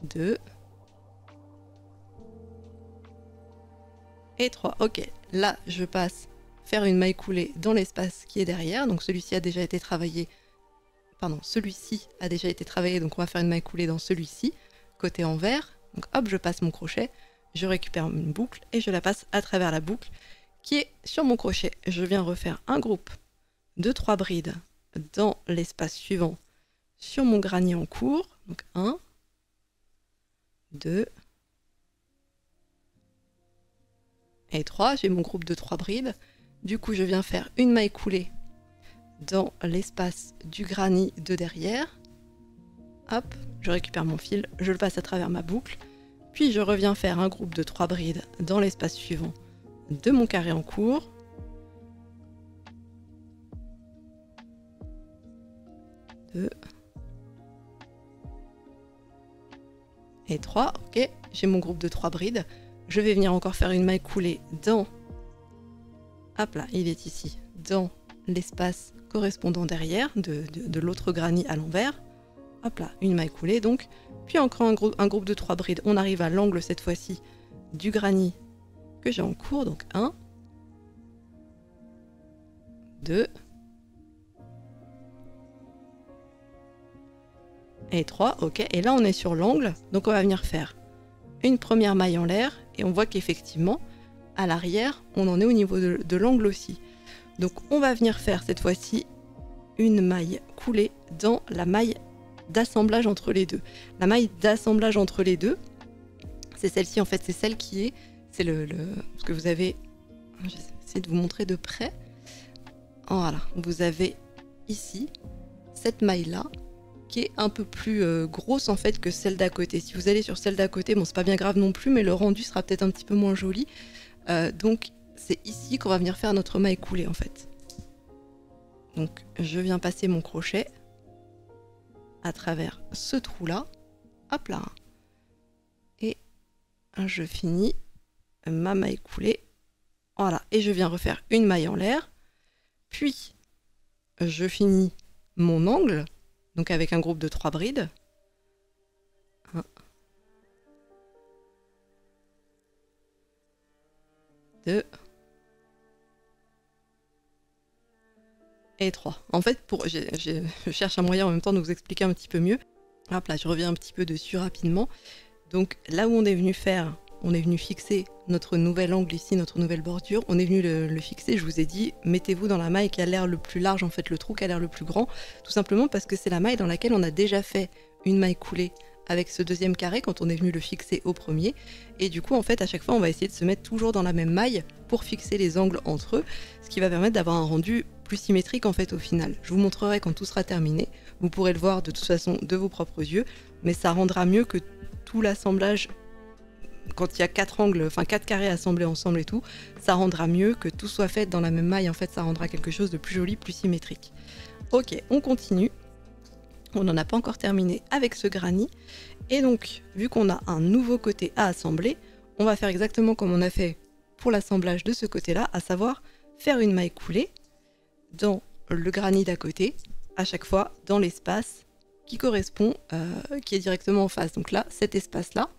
2 et 3. Ok, là je passe faire une maille coulée dans l'espace qui est derrière. Donc celui-ci a déjà été travaillé. Pardon, celui-ci a déjà été travaillé, donc on va faire une maille coulée dans celui-ci, côté envers. Donc hop, je passe mon crochet, je récupère une boucle et je la passe à travers la boucle qui est sur mon crochet. Je viens refaire un groupe de 3 brides dans l'espace suivant sur mon granit en cours. Donc 1, 2 et 3. J'ai mon groupe de 3 brides. Du coup, je viens faire une maille coulée dans l'espace du granit de derrière. Hop, je récupère mon fil, je le passe à travers ma boucle. Puis je reviens faire un groupe de 3 brides dans l'espace suivant de mon carré en cours. 2 et 3, ok, j'ai mon groupe de 3 brides. Je vais venir encore faire une maille coulée dans, hop là, il est ici, dans l'espace correspondant derrière de l'autre granny à l'envers. Hop là, une maille coulée donc. Puis encore un groupe de 3 brides. On arrive à l'angle cette fois-ci du granny que j'ai en cours. Donc 1, 2 et 3. Ok, et là on est sur l'angle. Donc on va venir faire une première maille en l'air. Et on voit qu'effectivement, à l'arrière, on en est au niveau de l'angle aussi. Donc on va venir faire cette fois-ci une maille coulée dans la maille d'assemblage entre les deux. La maille d'assemblage entre les deux, c'est celle-ci en fait, c'est celle qui est, c'est ce que vous avez, je vais essayer de vous montrer de près. Voilà, vous avez ici cette maille-là qui est un peu plus grosse en fait que celle d'à côté. Si vous allez sur celle d'à côté, bon c'est pas bien grave non plus, mais le rendu sera peut-être un petit peu moins joli. Donc c'est ici qu'on va venir faire notre maille coulée en fait. Donc je viens passer mon crochet à travers ce trou là, hop là, et je finis ma maille coulée, voilà, et je viens refaire une maille en l'air, puis je finis mon angle, donc avec un groupe de 3 brides, 1, 2 et 3. En fait, je cherche un moyen en même temps de vous expliquer un petit peu mieux. Hop là, je reviens un petit peu dessus rapidement. Donc là où on est venu faire, on est venu fixer notre nouvel angle ici, notre nouvelle bordure, on est venu le fixer, je vous ai dit, mettez-vous dans la maille qui a l'air le plus large, en fait le trou qui a l'air le plus grand, tout simplement parce que c'est la maille dans laquelle on a déjà fait une maille coulée avec ce deuxième carré quand on est venu le fixer au premier, et du coup en fait à chaque fois on va essayer de se mettre toujours dans la même maille pour fixer les angles entre eux, ce qui va permettre d'avoir un rendu plus symétrique en fait au final. Je vous montrerai quand tout sera terminé, vous pourrez le voir de toute façon de vos propres yeux, mais ça rendra mieux que tout l'assemblage. Quand il y a 4 angles, enfin 4 carrés assemblés ensemble et tout, ça rendra mieux que tout soit fait dans la même maille, en fait ça rendra quelque chose de plus joli, plus symétrique. Ok, on continue. On n'en a pas encore terminé avec ce granny. Et donc, vu qu'on a un nouveau côté à assembler, on va faire exactement comme on a fait pour l'assemblage de ce côté-là, à savoir faire une maille coulée dans le granny d'à côté, à chaque fois dans l'espace qui correspond, qui est directement en face. Donc là, cet espace-là,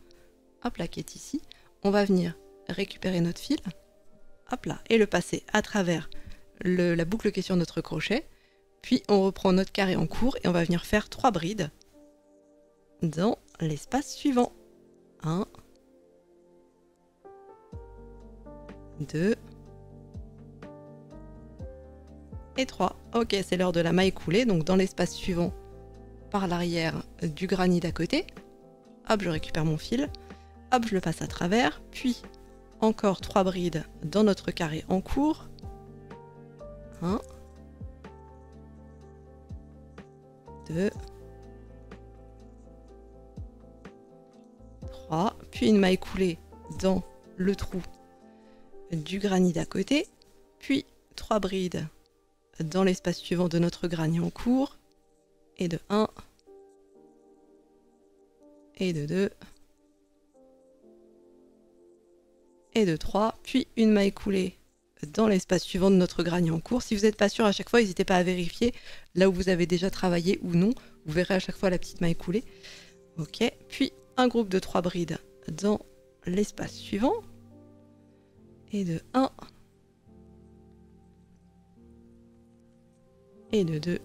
hop là, qui est ici, on va venir récupérer notre fil, hop là, et le passer à travers la boucle qui est sur notre crochet. Puis on reprend notre carré en cours et on va venir faire 3 brides dans l'espace suivant. 1, 2 et 3. Ok, c'est l'heure de la maille coulée, donc dans l'espace suivant par l'arrière du granny d'à côté. Hop, je récupère mon fil, hop, je le passe à travers, puis encore 3 brides dans notre carré en cours. 1, 2, 3, puis une maille coulée dans le trou du granny d'à côté, puis 3 brides dans l'espace suivant de notre granny en cours, et de 1, et de 2, et de 3, puis une maille coulée dans l'espace suivant de notre granny en cours. Si vous n'êtes pas sûr, à chaque fois, n'hésitez pas à vérifier là où vous avez déjà travaillé ou non. Vous verrez à chaque fois la petite maille coulée. Ok, puis un groupe de 3 brides dans l'espace suivant. Et de 1. Et de 2.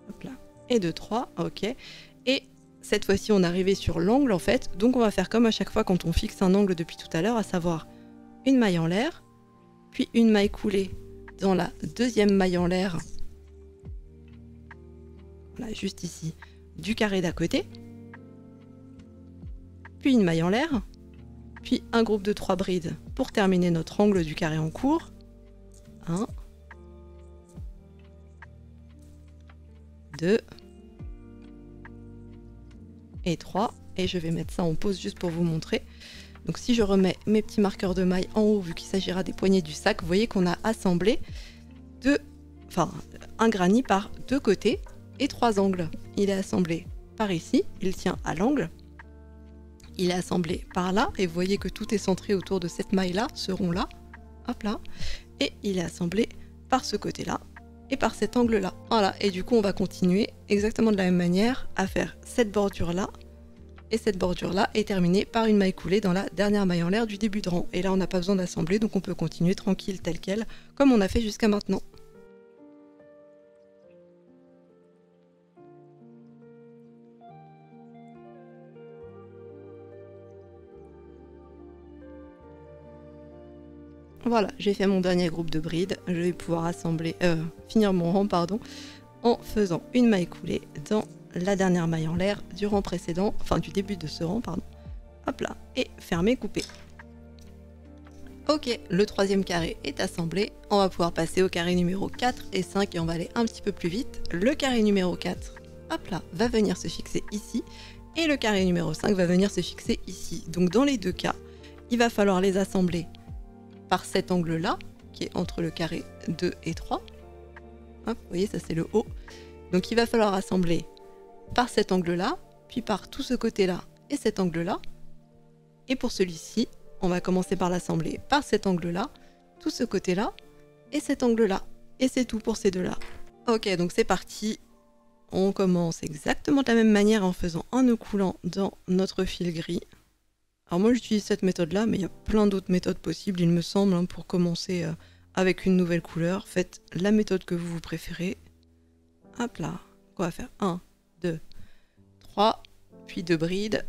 Hop là. Et de 3. Ok. Et cette fois-ci, on est arrivé sur l'angle en fait. Donc on va faire comme à chaque fois quand on fixe un angle depuis tout à l'heure, à savoir une maille en l'air, puis une maille coulée dans la deuxième maille en l'air, voilà, juste ici, du carré d'à côté, puis une maille en l'air, puis un groupe de 3 brides pour terminer notre angle du carré en cours. 1, 2 et 3, et je vais mettre ça en pause juste pour vous montrer. Donc si je remets mes petits marqueurs de maille en haut, vu qu'il s'agira des poignées du sac, vous voyez qu'on a assemblé un granny par 2 côtés et 3 angles. Il est assemblé par ici, il tient à l'angle. Il est assemblé par là, et vous voyez que tout est centré autour de cette maille-là, ce rond-là. Hop là. Et il est assemblé par ce côté-là, et par cet angle-là. Voilà, et du coup, on va continuer exactement de la même manière à faire cette bordure-là, et cette bordure-là est terminée par une maille coulée dans la dernière maille en l'air du début de rang. Et là, on n'a pas besoin d'assembler, donc on peut continuer tranquille tel quel, comme on a fait jusqu'à maintenant. Voilà, j'ai fait mon dernier groupe de brides. Je vais pouvoir finir mon rang en faisant une maille coulée dans la dernière maille en l'air du rang précédent, enfin du début de ce rang, pardon. Hop là, et fermer, couper. Ok, le troisième carré est assemblé. On va pouvoir passer au carré numéro 4 et 5 et on va aller un petit peu plus vite. Le carré numéro 4, hop là, va venir se fixer ici. Et le carré numéro 5 va venir se fixer ici. Donc dans les deux cas, il va falloir les assembler par cet angle-là, qui est entre le carré 2 et 3. Hop, vous voyez, ça c'est le haut. Donc il va falloir assembler par cet angle-là, puis par tout ce côté-là et cet angle-là. Et pour celui-ci, on va commencer par l'assembler par cet angle-là, tout ce côté-là et cet angle-là. Et c'est tout pour ces deux-là. Ok, donc c'est parti. On commence exactement de la même manière en faisant un nœud coulant dans notre fil gris. Alors moi j'utilise cette méthode-là, mais il y a plein d'autres méthodes possibles, il me semble, hein, pour commencer avec une nouvelle couleur. Faites la méthode que vous préférez. Hop là, on va faire 1, 2, 3, puis 2 brides.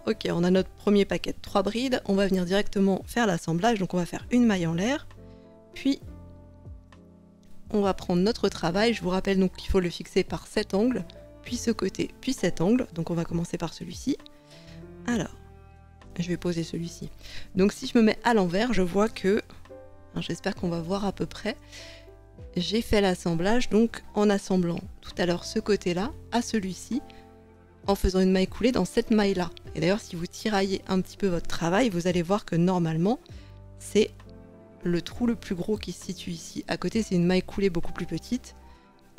Ok, on a notre premier paquet de 3 brides. On va venir directement faire l'assemblage. Donc on va faire une maille en l'air, puis on va prendre notre travail. Je vous rappelle donc qu'il faut le fixer par cet angle, puis ce côté, puis cet angle. Donc on va commencer par celui-ci. Alors, je vais poser celui-ci. Donc si je me mets à l'envers, je vois que, j'espère qu'on va voir à peu près, j'ai fait l'assemblage donc en assemblant tout à l'heure ce côté-là à celui-ci, en faisant une maille coulée dans cette maille-là. Et d'ailleurs, si vous tiraillez un petit peu votre travail, vous allez voir que normalement, c'est le trou le plus gros qui se situe ici. À côté, c'est une maille coulée beaucoup plus petite.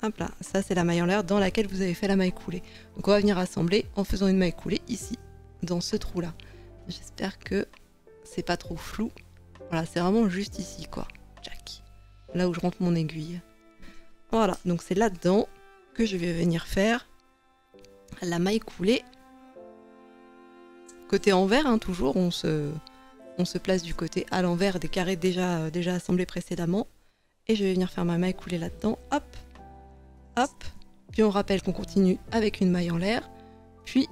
Hop là, ça c'est la maille en l'air dans laquelle vous avez fait la maille coulée. Donc on va venir assembler en faisant une maille coulée ici, dans ce trou-là. J'espère que c'est pas trop flou. Voilà, c'est vraiment juste ici, quoi. Jack. Là où je rentre mon aiguille. Voilà, donc c'est là-dedans que je vais venir faire la maille coulée. Côté envers, hein, toujours, on se place du côté à l'envers des carrés déjà assemblés précédemment. Et je vais venir faire ma maille coulée là-dedans. Hop, hop. Puis on rappelle qu'on continue avec une maille en l'air. Puis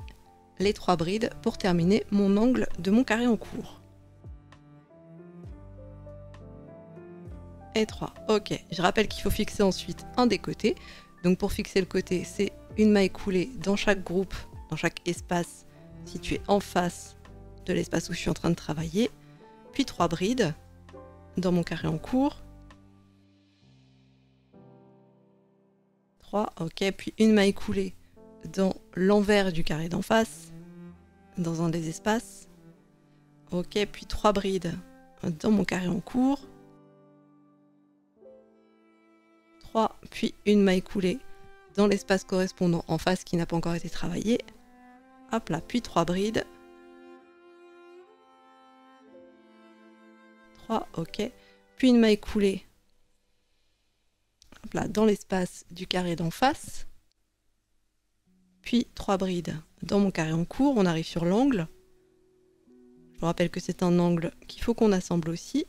les 3 brides pour terminer mon angle de mon carré en cours. Et 3. Ok, je rappelle qu'il faut fixer ensuite un des côtés. Donc pour fixer le côté, c'est une maille coulée dans chaque groupe, dans chaque espace situé en face de l'espace où je suis en train de travailler. Puis 3 brides dans mon carré en cours. 3, ok, puis une maille coulée dans l'envers du carré d'en face, dans un des espaces. Ok, puis 3 brides dans mon carré en cours. 3, puis une maille coulée dans l'espace correspondant en face qui n'a pas encore été travaillé. Hop là, puis 3 brides. 3, ok. Puis une maille coulée hop là, dans l'espace du carré d'en face. Puis 3 brides dans mon carré en cours. On arrive sur l'angle. Je vous rappelle que c'est un angle qu'il faut qu'on assemble aussi.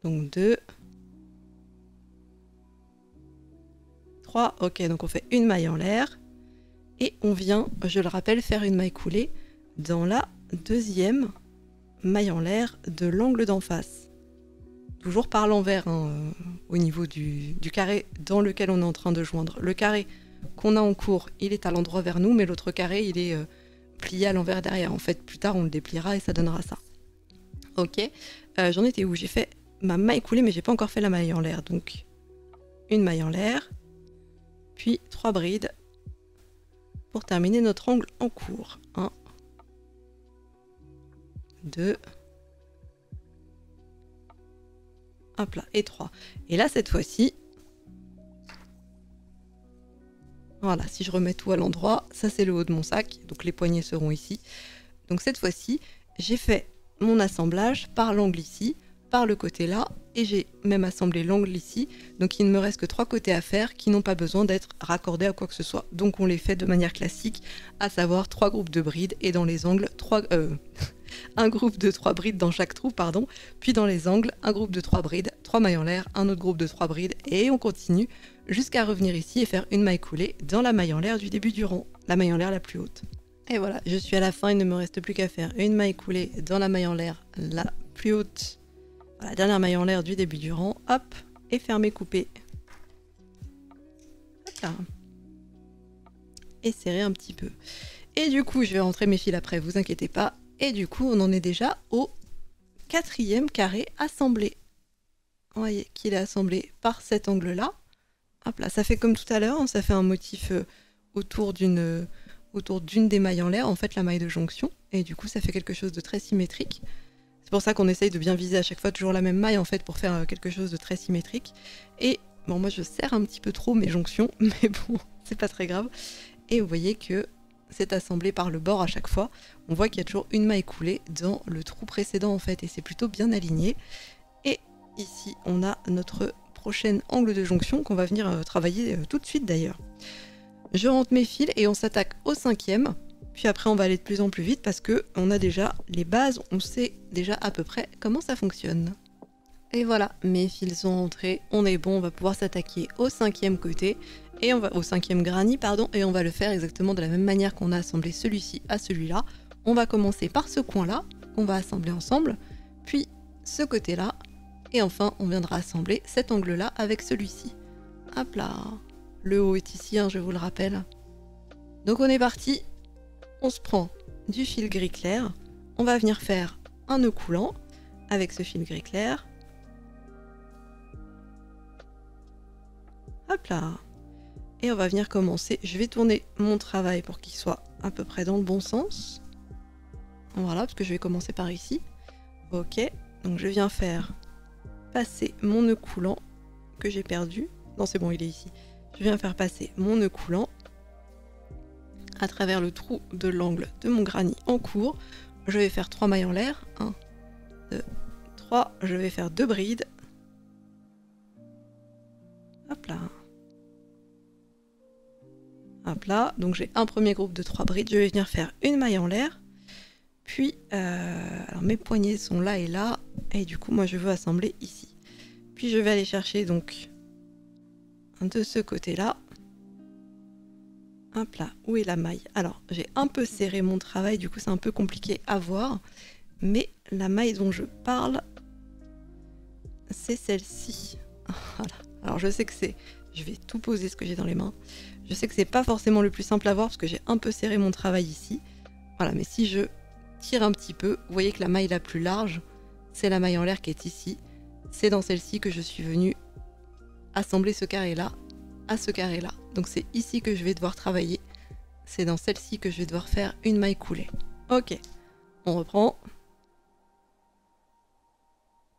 Donc 2. 3, ok, donc on fait une maille en l'air. Et on vient, je le rappelle, faire une maille coulée dans la deuxième maille en l'air de l'angle d'en face. Toujours par l'envers, hein, au niveau du carré dans lequel on est en train de joindre. Le carré qu'on a en cours, il est à l'endroit vers nous, mais l'autre carré, il est plié à l'envers derrière. En fait, plus tard, on le dépliera et ça donnera ça. Ok, j'en étais où? J'ai fait ma maille coulée, mais j'ai pas encore fait la maille en l'air. Donc, une maille en l'air, puis 3 brides pour terminer notre angle en cours. 1, 2, hop là, et 3. Et là, cette fois-ci, voilà, si je remets tout à l'endroit, ça c'est le haut de mon sac, donc les poignées seront ici. Donc cette fois-ci, j'ai fait mon assemblage par l'angle ici, par le côté là, et j'ai même assemblé l'angle ici. Donc il ne me reste que 3 côtés à faire qui n'ont pas besoin d'être raccordés à quoi que ce soit. Donc on les fait de manière classique, à savoir 3 groupes de brides et dans les angles, un groupe de 3 brides dans chaque trou, pardon. Puis dans les angles, un groupe de 3 brides, 3 mailles en l'air, un autre groupe de 3 brides, et on continue jusqu'à revenir ici et faire une maille coulée dans la maille en l'air du début du rang, la maille en l'air la plus haute. Et voilà, je suis à la fin, il ne me reste plus qu'à faire une maille coulée dans la maille en l'air la plus haute, la dernière maille en l'air du début du rang, hop, et fermer, couper. Hop là. Et serrer un petit peu. Et du coup, je vais rentrer mes fils après, vous inquiétez pas. Et du coup, on en est déjà au 4e carré assemblé. Vous voyez qu'il est assemblé par cet angle-là. Hop là, ça fait comme tout à l'heure, hein, ça fait un motif autour d'une des mailles en l'air, en fait la maille de jonction. Et du coup, ça fait quelque chose de très symétrique. C'est pour ça qu'on essaye de bien viser à chaque fois toujours la même maille en fait pour faire quelque chose de très symétrique. Et bon, moi je serre un petit peu trop mes jonctions, mais bon, c'est pas très grave. Et vous voyez que c'est assemblé par le bord à chaque fois. On voit qu'il y a toujours une maille coulée dans le trou précédent en fait, et c'est plutôt bien aligné. Et ici, on a notre prochain angle de jonction qu'on va venir travailler tout de suite d'ailleurs. Je rentre mes fils et on s'attaque au 5e. Puis après, on va aller de plus en plus vite parce que on a déjà les bases, on sait déjà à peu près comment ça fonctionne. Et voilà, mes fils sont rentrés, on est bon, on va pouvoir s'attaquer au 5e côté, et on va au 5e granit, pardon, et on va le faire exactement de la même manière qu'on a assemblé celui-ci à celui-là. On va commencer par ce coin-là, qu'on va assembler ensemble, puis ce côté-là, et enfin, on viendra assembler cet angle-là avec celui-ci. Hop là, le haut est ici, hein, je vous le rappelle. Donc on est parti. On se prend du fil gris clair, on va venir faire un nœud coulant avec ce fil gris clair. Hop là. Et on va venir commencer. Je vais tourner mon travail pour qu'il soit à peu près dans le bon sens. Voilà, parce que je vais commencer par ici. Ok, donc je viens faire passer mon nœud coulant que j'ai perdu. Non, c'est bon, il est ici. Je viens faire passer mon nœud coulant à travers le trou de l'angle de mon granit en cours. Je vais faire 3 mailles en l'air. 1, 2, 3. Je vais faire 2 brides. Hop là. Hop là. Donc j'ai un premier groupe de 3 brides. Je vais venir faire une maille en l'air. Puis, alors mes poignets sont là et là. Et du coup, moi, je veux assembler ici. Puis je vais aller chercher donc de ce côté-là. Hop là, où est la maille? Alors, j'ai un peu serré mon travail, du coup c'est un peu compliqué à voir, mais la maille dont je parle, c'est celle-ci. Voilà. Alors je sais que c'est... Je vais tout poser ce que j'ai dans les mains. Je sais que c'est pas forcément le plus simple à voir parce que j'ai un peu serré mon travail ici. Voilà, mais si je tire un petit peu, vous voyez que la maille la plus large, c'est la maille en l'air qui est ici. C'est dans celle-ci que je suis venue assembler ce carré-là à ce carré-là. Donc c'est ici que je vais devoir travailler. C'est dans celle-ci que je vais devoir faire une maille coulée. Ok, on reprend.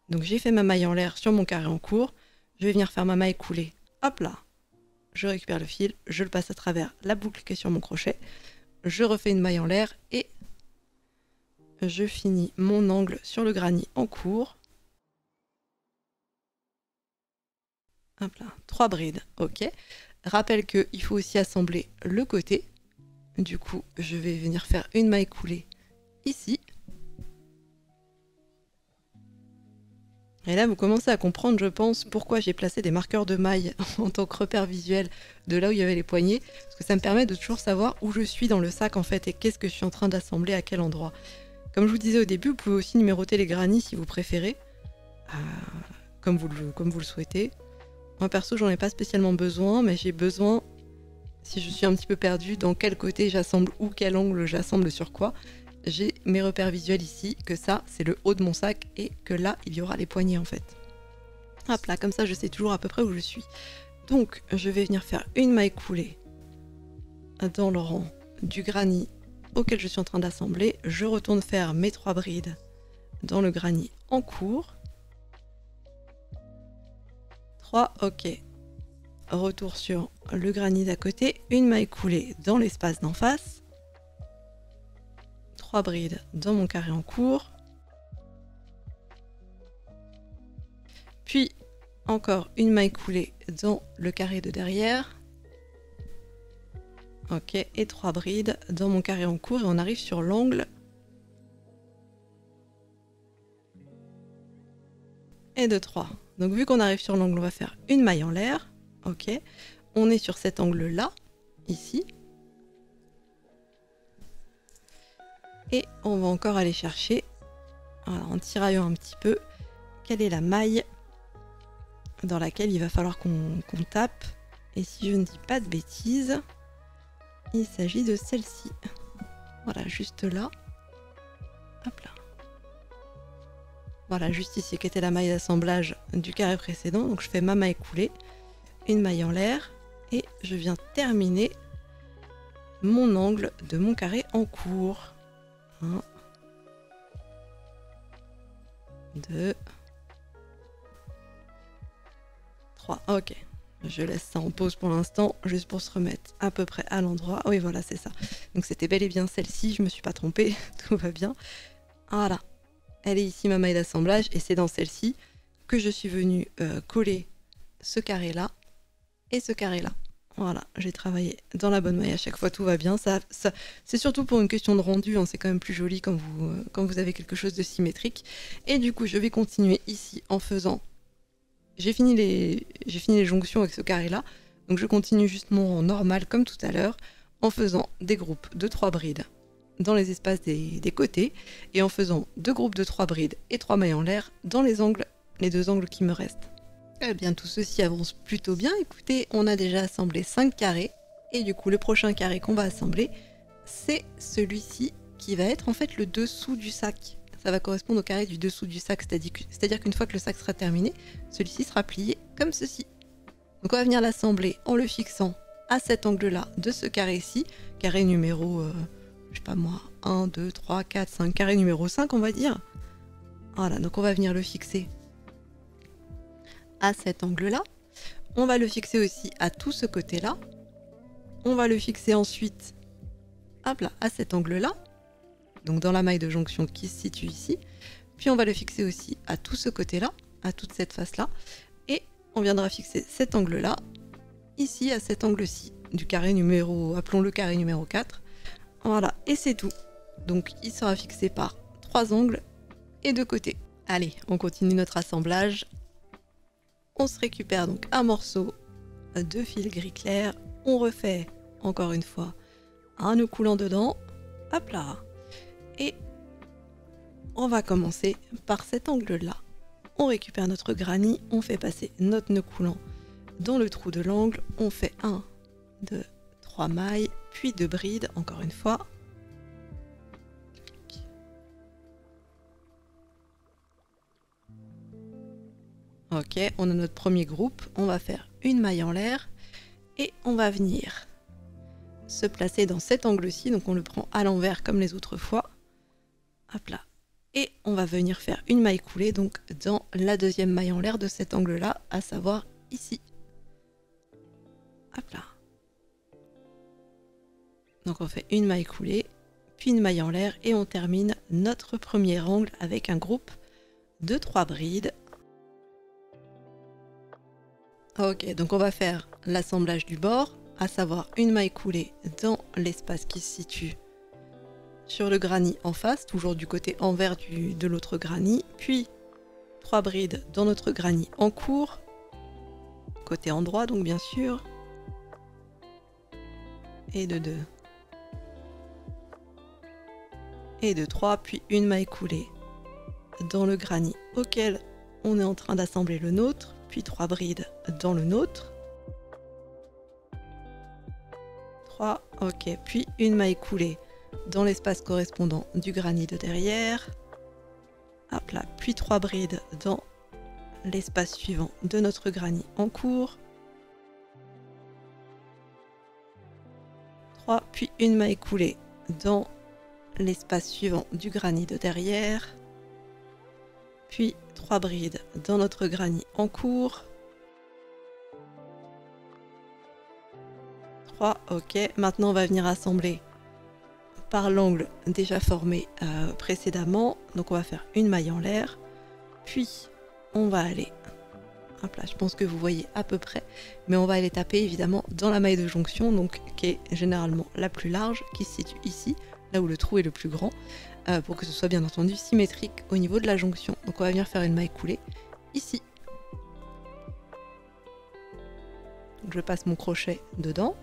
Donc j'ai fait ma maille en l'air sur mon carré en cours. Je vais venir faire ma maille coulée. Hop là. Je récupère le fil, je le passe à travers la boucle qui est sur mon crochet. Je refais une maille en l'air et je finis mon angle sur le granit en cours. Hop là, 3 brides, ok. Rappelle qu'il faut aussi assembler le côté. Du coup, je vais venir faire une maille coulée ici. Et là, vous commencez à comprendre, je pense, pourquoi j'ai placé des marqueurs de maille en tant que repère visuel de là où il y avait les poignets. Parce que ça me permet de toujours savoir où je suis dans le sac, en fait, et qu'est-ce que je suis en train d'assembler à quel endroit. Comme je vous disais au début, vous pouvez aussi numéroter les granits si vous préférez, comme vous le souhaitez. Moi perso, j'en ai pas spécialement besoin, mais j'ai besoin, si je suis un petit peu perdue, dans quel côté j'assemble ou quel angle j'assemble sur quoi. J'ai mes repères visuels ici, que ça, c'est le haut de mon sac, et que là, il y aura les poignets en fait. Hop là, comme ça, je sais toujours à peu près où je suis. Donc, je vais venir faire une maille coulée dans le rang du granit auquel je suis en train d'assembler. Je retourne faire mes 3 brides dans le granit en cours. 3, ok. Retour sur le granit d'à côté, une maille coulée dans l'espace d'en face, 3 brides dans mon carré en cours, puis encore une maille coulée dans le carré de derrière, ok, et 3 brides dans mon carré en cours et on arrive sur l'angle et de 3. Donc vu qu'on arrive sur l'angle, on va faire une maille en l'air. Ok, on est sur cet angle-là, ici. Et on va encore aller chercher, voilà, en tiraillant un petit peu, quelle est la maille dans laquelle il va falloir qu'on tape. Et si je ne dis pas de bêtises, il s'agit de celle-ci. Voilà, juste là. Hop là. Voilà, juste ici, qui était la maille d'assemblage du carré précédent. Donc je fais ma maille coulée, une maille en l'air, et je viens terminer mon angle de mon carré en cours. 1, 2, 3. Ok, je laisse ça en pause pour l'instant, juste pour se remettre à peu près à l'endroit. Oui, voilà, c'est ça. Donc c'était bel et bien celle-ci, je me suis pas trompée, tout va bien. Voilà, elle est ici ma maille d'assemblage, et c'est dans celle-ci que je suis venue coller ce carré-là et ce carré-là. Voilà, j'ai travaillé dans la bonne maille à chaque fois, tout va bien. Ça, c'est surtout pour une question de rendu, hein, c'est quand même plus joli quand vous avez quelque chose de symétrique. Et du coup, je vais continuer ici en faisant... J'ai fini les jonctions avec ce carré-là, donc je continue juste mon rang normal comme tout à l'heure, en faisant des groupes de 3 brides dans les espaces des côtés, et en faisant 2 groupes de 3 brides et 3 mailles en l'air dans les deux angles qui me restent. Eh bien, tout ceci avance plutôt bien. Écoutez, on a déjà assemblé 5 carrés. Et du coup, le prochain carré qu'on va assembler, c'est celui-ci qui va être en fait le dessous du sac. Ça va correspondre au carré du dessous du sac. C'est-à-dire qu'une fois que le sac sera terminé, celui-ci sera plié comme ceci. Donc on va venir l'assembler en le fixant à cet angle-là de ce carré-ci. Carré numéro, je sais pas moi, 1, 2, 3, 4, 5. Carré numéro 5, on va dire. Voilà, donc on va venir le fixer à cet angle-là. On va le fixer aussi à tout ce côté-là. On va le fixer ensuite, hop là, à cet angle-là, donc dans la maille de jonction qui se situe ici. Puis on va le fixer aussi à tout ce côté-là, à toute cette face-là. Et on viendra fixer cet angle-là, ici, à cet angle-ci, du carré numéro, appelons-le carré numéro 4. Voilà, et c'est tout. Donc il sera fixé par 3 angles et 2 côtés. Allez, on continue notre assemblage. On se récupère donc un morceau de fil gris clair. On refait encore une fois un nœud coulant dedans. Hop là. Et on va commencer par cet angle-là. On récupère notre granit. On fait passer notre nœud coulant dans le trou de l'angle. On fait 1, 2, 3 mailles, puis 2 brides encore une fois. Ok, on a notre premier groupe, on va faire une maille en l'air et on va venir se placer dans cet angle-ci, donc on le prend à l'envers comme les autres fois. Hop là. Et on va venir faire une maille coulée donc dans la deuxième maille en l'air de cet angle-là, à savoir ici. Hop là. Donc on fait une maille coulée, puis une maille en l'air et on termine notre premier angle avec un groupe de 3 brides. Ok, donc on va faire l'assemblage du bord, à savoir une maille coulée dans l'espace qui se situe sur le granit en face, toujours du côté envers de l'autre granit, puis 3 brides dans notre granit en cours, côté endroit donc bien sûr, et de 2, et de 3, puis une maille coulée dans le granit auquel on est en train d'assembler le nôtre, puis 3 brides dans le nôtre, 3, ok, puis une maille coulée dans l'espace correspondant du granit de derrière, hop là, puis 3 brides dans l'espace suivant de notre granit en cours, 3, puis une maille coulée dans l'espace suivant du granit de derrière, puis 3 brides dans notre granit en cours, 3, ok. Maintenant, on va venir assembler par l'angle déjà formé précédemment. Donc, on va faire une maille en l'air. Puis, on va aller... Hop là, je pense que vous voyez à peu près. Mais on va aller taper évidemment dans la maille de jonction, donc qui est généralement la plus large, qui se situe ici, là où le trou est le plus grand, pour que ce soit bien entendu symétrique au niveau de la jonction. Donc, on va venir faire une maille coulée ici. Donc, je passe mon crochet dedans.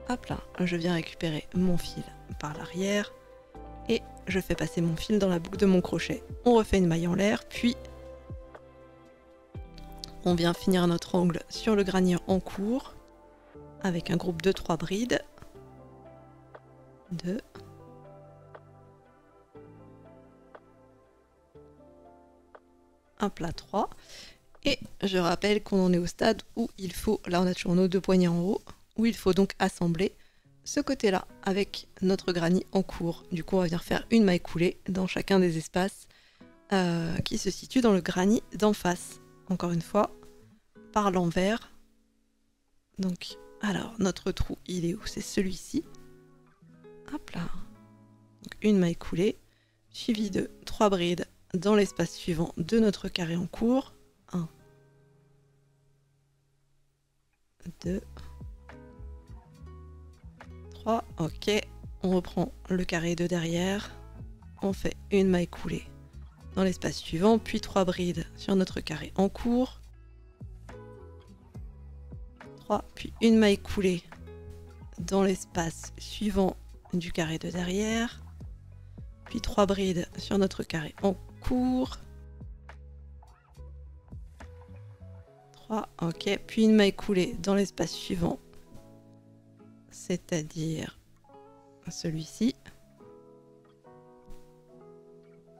Hop là, je viens récupérer mon fil par l'arrière et je fais passer mon fil dans la boucle de mon crochet. On refait une maille en l'air, puis on vient finir notre angle sur le granier en cours avec un groupe de 3 brides. 2. Un plat 3. Et je rappelle qu'on en est au stade où il faut, là on a toujours nos 2 poignées en haut, où il faut donc assembler ce côté-là avec notre granit en cours. Du coup, on va venir faire une maille coulée dans chacun des espaces qui se situent dans le granit d'en face. Encore une fois, par l'envers. Donc, alors, notre trou, il est où? C'est celui-ci. Hop là. Donc, une maille coulée, suivie de 3 brides dans l'espace suivant de notre carré en cours. 1, 2, 3, ok, on reprend le carré de derrière, on fait une maille coulée dans l'espace suivant, puis 3 brides sur notre carré en cours, 3, puis une maille coulée dans l'espace suivant du carré de derrière, puis 3 brides sur notre carré en cours, 3, ok, puis une maille coulée dans l'espace suivant, c'est-à-dire celui-ci,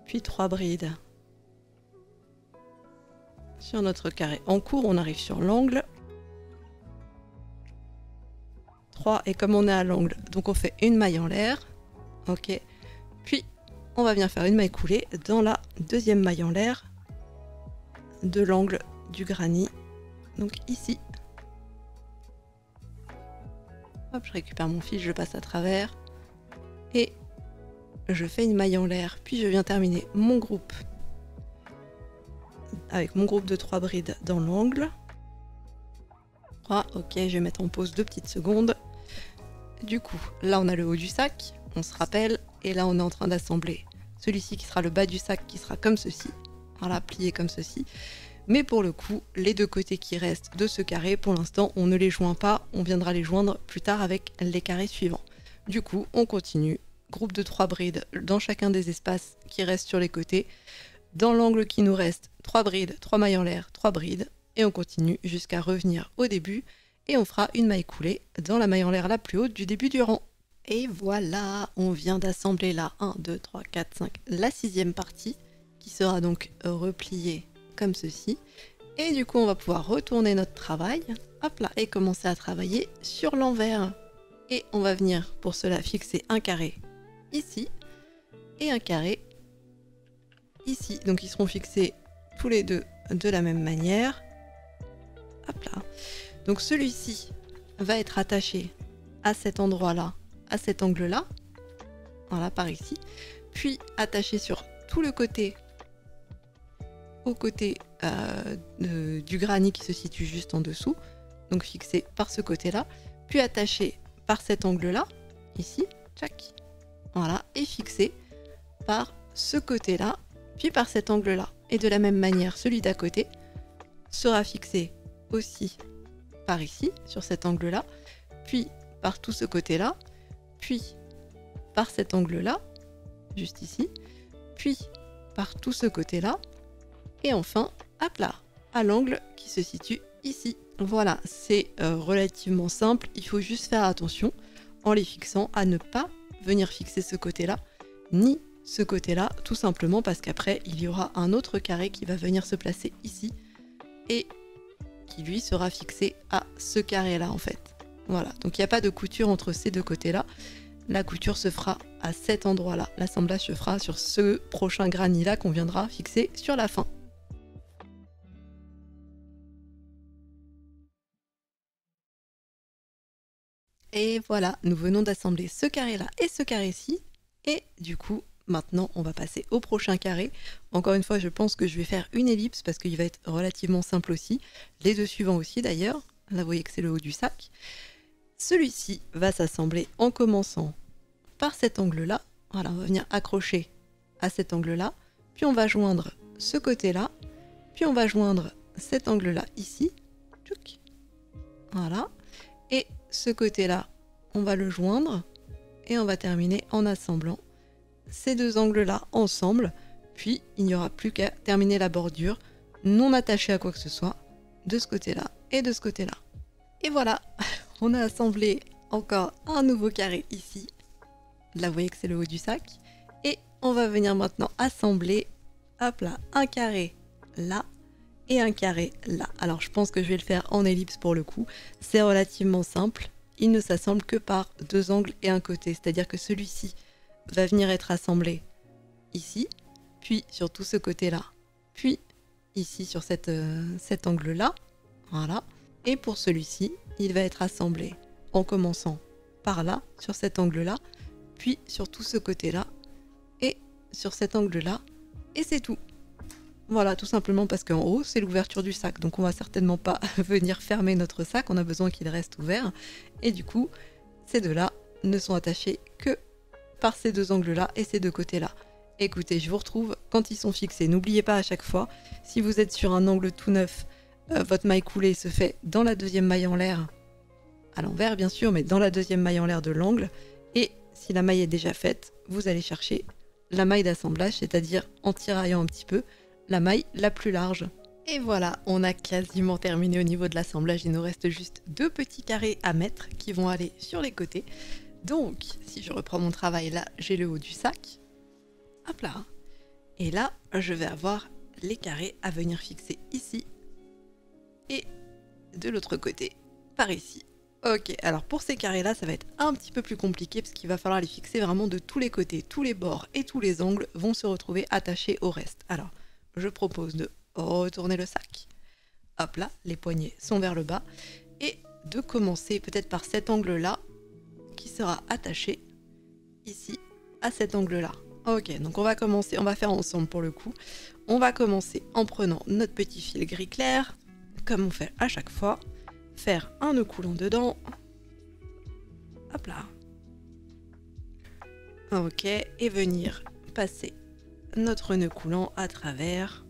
puis 3 brides sur notre carré en cours, on arrive sur l'angle, 3, et comme on est à l'angle, donc on fait une maille en l'air, ok, puis on va bien faire une maille coulée dans la deuxième maille en l'air de l'angle du granit, donc ici. Hop, je récupère mon fil, je passe à travers et je fais une maille en l'air, puis je viens terminer mon groupe avec mon groupe de 3 brides dans l'angle. 3, ok, je vais mettre en pause 2 petites secondes. Du coup, là on a le haut du sac, on se rappelle, et là on est en train d'assembler celui-ci qui sera le bas du sac qui sera comme ceci, voilà, plié comme ceci. Mais pour le coup, les 2 côtés qui restent de ce carré, pour l'instant, on ne les joint pas. On viendra les joindre plus tard avec les carrés suivants. Du coup, on continue. Groupe de 3 brides dans chacun des espaces qui restent sur les côtés. Dans l'angle qui nous reste, 3 brides, 3 mailles en l'air, 3 brides. Et on continue jusqu'à revenir au début. Et on fera une maille coulée dans la maille en l'air la plus haute du début du rang. Et voilà, on vient d'assembler la 1, 2, 3, 4, 5, la 6e partie, qui sera donc repliée comme ceci, et du coup on va pouvoir retourner notre travail, hop là, et commencer à travailler sur l'envers. Et on va venir pour cela fixer un carré ici et un carré ici, donc ils seront fixés tous les deux de la même manière. Hop là. Donc celui-ci va être attaché à cet endroit là, à cet angle là, voilà, par ici, puis attaché sur tout le côté, au côté du granit qui se situe juste en dessous, donc fixé par ce côté là, puis attaché par cet angle là, ici, tchac, voilà, et fixé par ce côté là, puis par cet angle là. Et de la même manière, celui d'à côté sera fixé aussi par ici, sur cet angle là, puis par tout ce côté là, puis par cet angle là, juste ici, puis par tout ce côté là, et enfin, hop là, à l'angle qui se situe ici. Voilà, c'est relativement simple, il faut juste faire attention en les fixant à ne pas venir fixer ce côté-là, ni ce côté-là, tout simplement parce qu'après, il y aura un autre carré qui va venir se placer ici, et qui lui sera fixé à ce carré-là en fait. Voilà, donc il n'y a pas de couture entre ces deux côtés-là, la couture se fera à cet endroit-là, l'assemblage se fera sur ce prochain granit-là qu'on viendra fixer sur la fin. Et voilà, nous venons d'assembler ce carré-là et ce carré-ci. Et du coup, maintenant, on va passer au prochain carré. Encore une fois, je pense que je vais faire une ellipse parce qu'il va être relativement simple aussi. Les deux suivants aussi d'ailleurs. Là, vous voyez que c'est le haut du sac. Celui-ci va s'assembler en commençant par cet angle-là. Voilà, on va venir accrocher à cet angle-là. Puis on va joindre ce côté-là. Puis on va joindre cet angle-là ici. Tchouk. Voilà. Et ce côté-là, on va le joindre. Et on va terminer en assemblant ces deux angles-là ensemble. Puis, il n'y aura plus qu'à terminer la bordure non attachée à quoi que ce soit de ce côté-là et de ce côté-là. Et voilà, on a assemblé encore un nouveau carré ici. Là, vous voyez que c'est le haut du sac. Et on va venir maintenant assembler, hop là, un carré là et un carré là. Alors, je pense que je vais le faire en ellipse pour le coup. C'est relativement simple. Il ne s'assemble que par deux angles et un côté. C'est-à-dire que celui-ci va venir être assemblé ici, puis sur tout ce côté-là, puis ici sur cet angle-là. Voilà. Et pour celui-ci, il va être assemblé en commençant par là, sur cet angle-là, puis sur tout ce côté-là, et sur cet angle-là, et c'est tout. Voilà, tout simplement parce qu'en haut, c'est l'ouverture du sac. Donc on va certainement pas venir fermer notre sac, on a besoin qu'il reste ouvert. Et du coup, ces deux-là ne sont attachés que par ces deux angles-là et ces deux côtés-là. Écoutez, je vous retrouve quand ils sont fixés. N'oubliez pas à chaque fois, si vous êtes sur un angle tout neuf, votre maille coulée se fait dans la deuxième maille en l'air, à l'envers bien sûr, mais dans la deuxième maille en l'air de l'angle. Et si la maille est déjà faite, vous allez chercher la maille d'assemblage, c'est-à-dire en tiraillant un petit peu, la maille la plus large. Et voilà, on a quasiment terminé au niveau de l'assemblage. Il nous reste juste deux petits carrés à mettre qui vont aller sur les côtés. Donc, si je reprends mon travail là, j'ai le haut du sac. Hop là. Et là, je vais avoir les carrés à venir fixer ici. Et de l'autre côté, par ici. Ok, alors pour ces carrés-là, ça va être un petit peu plus compliqué parce qu'il va falloir les fixer vraiment de tous les côtés. Tous les bords et tous les angles vont se retrouver attachés au reste. Alors, je propose de retourner le sac. Hop là, les poignets sont vers le bas. Et de commencer peut-être par cet angle-là qui sera attaché ici à cet angle-là. Ok, donc on va commencer, on va faire ensemble pour le coup. On va commencer en prenant notre petit fil gris clair, comme on fait à chaque fois. Faire un nœud coulant dedans. Hop là. Ok, et venir passer notre nœud coulant à travers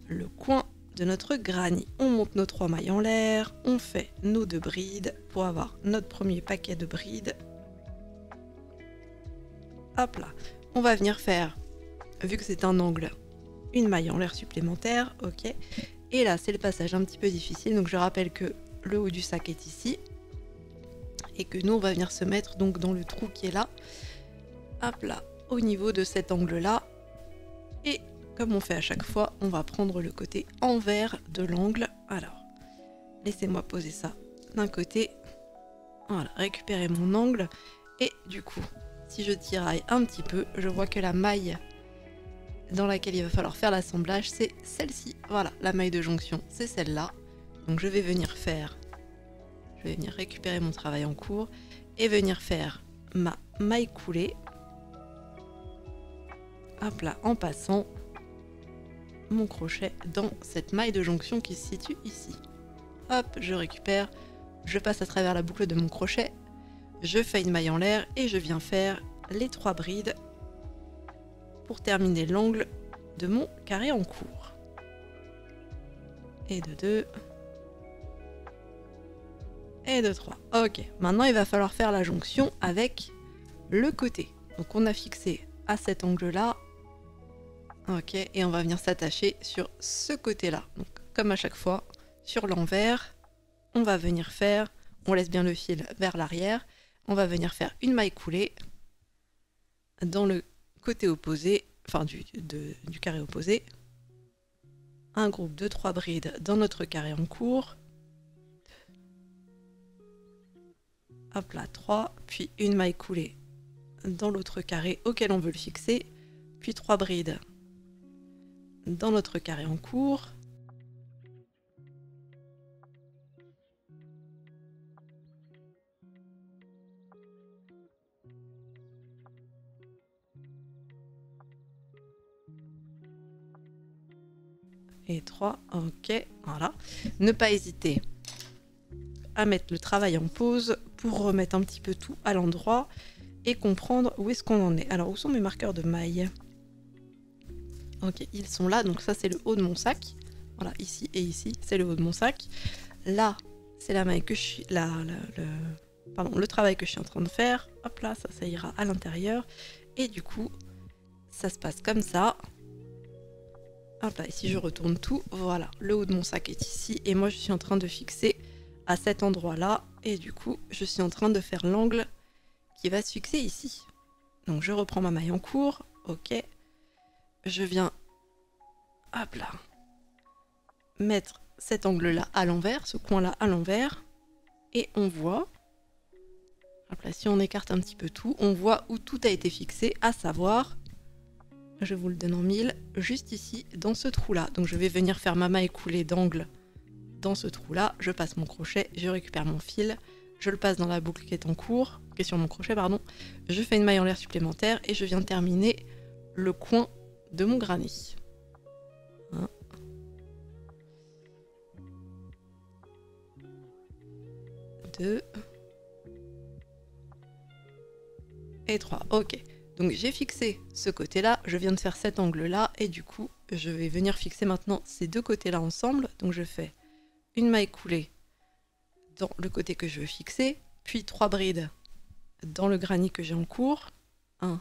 le coin de notre granny. On monte nos 3 mailles en l'air, on fait nos 2 brides pour avoir notre premier paquet de brides. Hop là, on va venir faire, vu que c'est un angle, une maille en l'air supplémentaire, ok. Et là, c'est le passage un petit peu difficile, donc je rappelle que le haut du sac est ici et que nous, on va venir se mettre donc dans le trou qui est là. Hop là, au niveau de cet angle-là. Et comme on fait à chaque fois, on va prendre le côté envers de l'angle. Alors, laissez-moi poser ça d'un côté. Voilà, récupérer mon angle. Et du coup, si je tiraille un petit peu, je vois que la maille dans laquelle il va falloir faire l'assemblage, c'est celle-ci. Voilà, la maille de jonction, c'est celle-là. Donc je vais venir récupérer mon travail en cours et venir faire ma maille coulée. Hop là, en passant mon crochet dans cette maille de jonction qui se situe ici. Hop, je récupère, je passe à travers la boucle de mon crochet, je fais une maille en l'air et je viens faire les 3 brides pour terminer l'angle de mon carré en cours. Et de 2. Et de 3. Ok, maintenant il va falloir faire la jonction avec le côté. Donc on a fixé à cet angle-là. Ok, et on va venir s'attacher sur ce côté-là. Donc comme à chaque fois, sur l'envers, on va venir faire, on laisse bien le fil vers l'arrière, on va venir faire une maille coulée dans le côté opposé, enfin du carré opposé, un groupe de 3 brides dans notre carré en cours, hop là 3, puis une maille coulée dans l'autre carré auquel on veut le fixer, puis 3 brides dans notre carré en cours, et 3, ok, voilà. Ne pas hésiter à mettre le travail en pause pour remettre un petit peu tout à l'endroit et comprendre où est-ce qu'on en est. Alors, où sont mes marqueurs de mailles? Ok, ils sont là, donc ça c'est le haut de mon sac. Voilà, ici et ici, c'est le haut de mon sac. Là, c'est la maille que je suis... le travail que je suis en train de faire. Hop là, ça ira à l'intérieur. Et du coup, ça se passe comme ça. Hop là, ici je retourne tout. Voilà, le haut de mon sac est ici. Et moi, je suis en train de fixer à cet endroit-là. Et du coup, je suis en train de faire l'angle qui va se fixer ici. Donc, je reprends ma maille en cours. Ok. Je viens, hop là, mettre cet angle-là à l'envers, ce coin-là à l'envers. Et on voit, hop là, si on écarte un petit peu tout, on voit où tout a été fixé, à savoir, je vous le donne en mille, juste ici, dans ce trou-là. Donc je vais venir faire ma maille coulée d'angle dans ce trou-là, je passe mon crochet, je récupère mon fil, je le passe dans la boucle qui est en cours, qui est sur mon crochet, pardon, je fais une maille en l'air supplémentaire et je viens terminer le coin de mon granny. 1, 2 et 3. Ok. Donc j'ai fixé ce côté-là, je viens de faire cet angle-là et du coup, je vais venir fixer maintenant ces deux côtés-là ensemble. Donc je fais une maille coulée dans le côté que je veux fixer, puis 3 brides dans le granny que j'ai en cours. 1,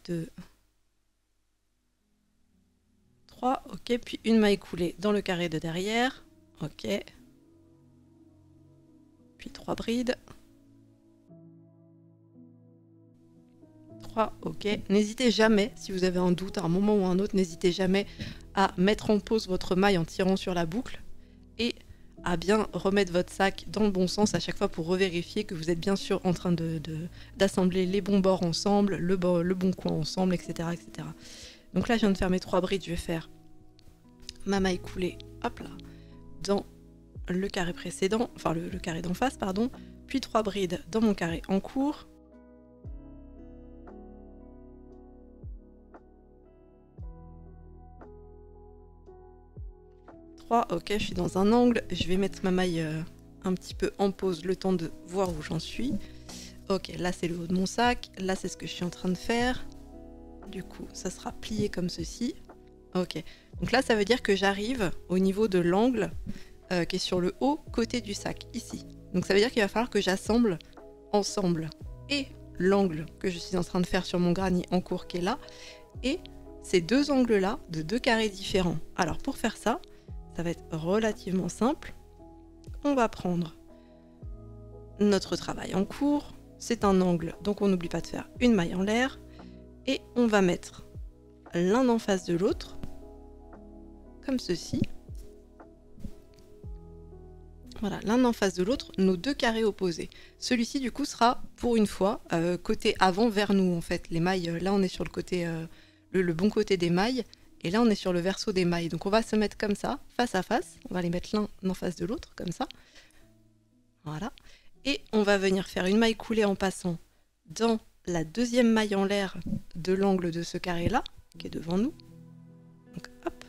2, 3, ok, puis une maille coulée dans le carré de derrière, ok, puis 3 brides, 3, ok. N'hésitez jamais, si vous avez un doute à un moment ou à un autre, n'hésitez jamais à mettre en pause votre maille en tirant sur la boucle et à bien remettre votre sac dans le bon sens à chaque fois pour revérifier que vous êtes bien sûr en train d'assembler les bons bords ensemble, le bon coin ensemble, etc., etc. Donc là, je viens de faire mes 3 brides, je vais faire ma maille coulée, hop là, dans le carré précédent, enfin le carré d'en face, pardon, puis 3 brides dans mon carré en cours. Ok, je suis dans un angle, je vais mettre ma maille un petit peu en pause, le temps de voir où j'en suis. Ok, là c'est le haut de mon sac, là c'est ce que je suis en train de faire. Du coup, ça sera plié comme ceci. Ok, donc là ça veut dire que j'arrive au niveau de l'angle qui est sur le haut côté du sac, ici. Donc ça veut dire qu'il va falloir que j'assemble ensemble et l'angle que je suis en train de faire sur mon granny en cours qui est là, et ces deux angles-là de deux carrés différents. Alors pour faire ça, ça va être relativement simple. On va prendre notre travail en cours. C'est un angle, donc on n'oublie pas de faire une maille en l'air. Et on va mettre l'un en face de l'autre, comme ceci. Voilà, l'un en face de l'autre, nos deux carrés opposés. Celui-ci, du coup, sera pour une fois côté avant vers nous, en fait. Les mailles, là, on est sur le côté, le bon côté des mailles. Et là, on est sur le verso des mailles. Donc, on va se mettre comme ça, face à face. On va les mettre l'un en face de l'autre, comme ça. Voilà. Et on va venir faire une maille coulée en passant dans la deuxième maille en l'air de l'angle de ce carré-là, qui est devant nous. Donc, hop,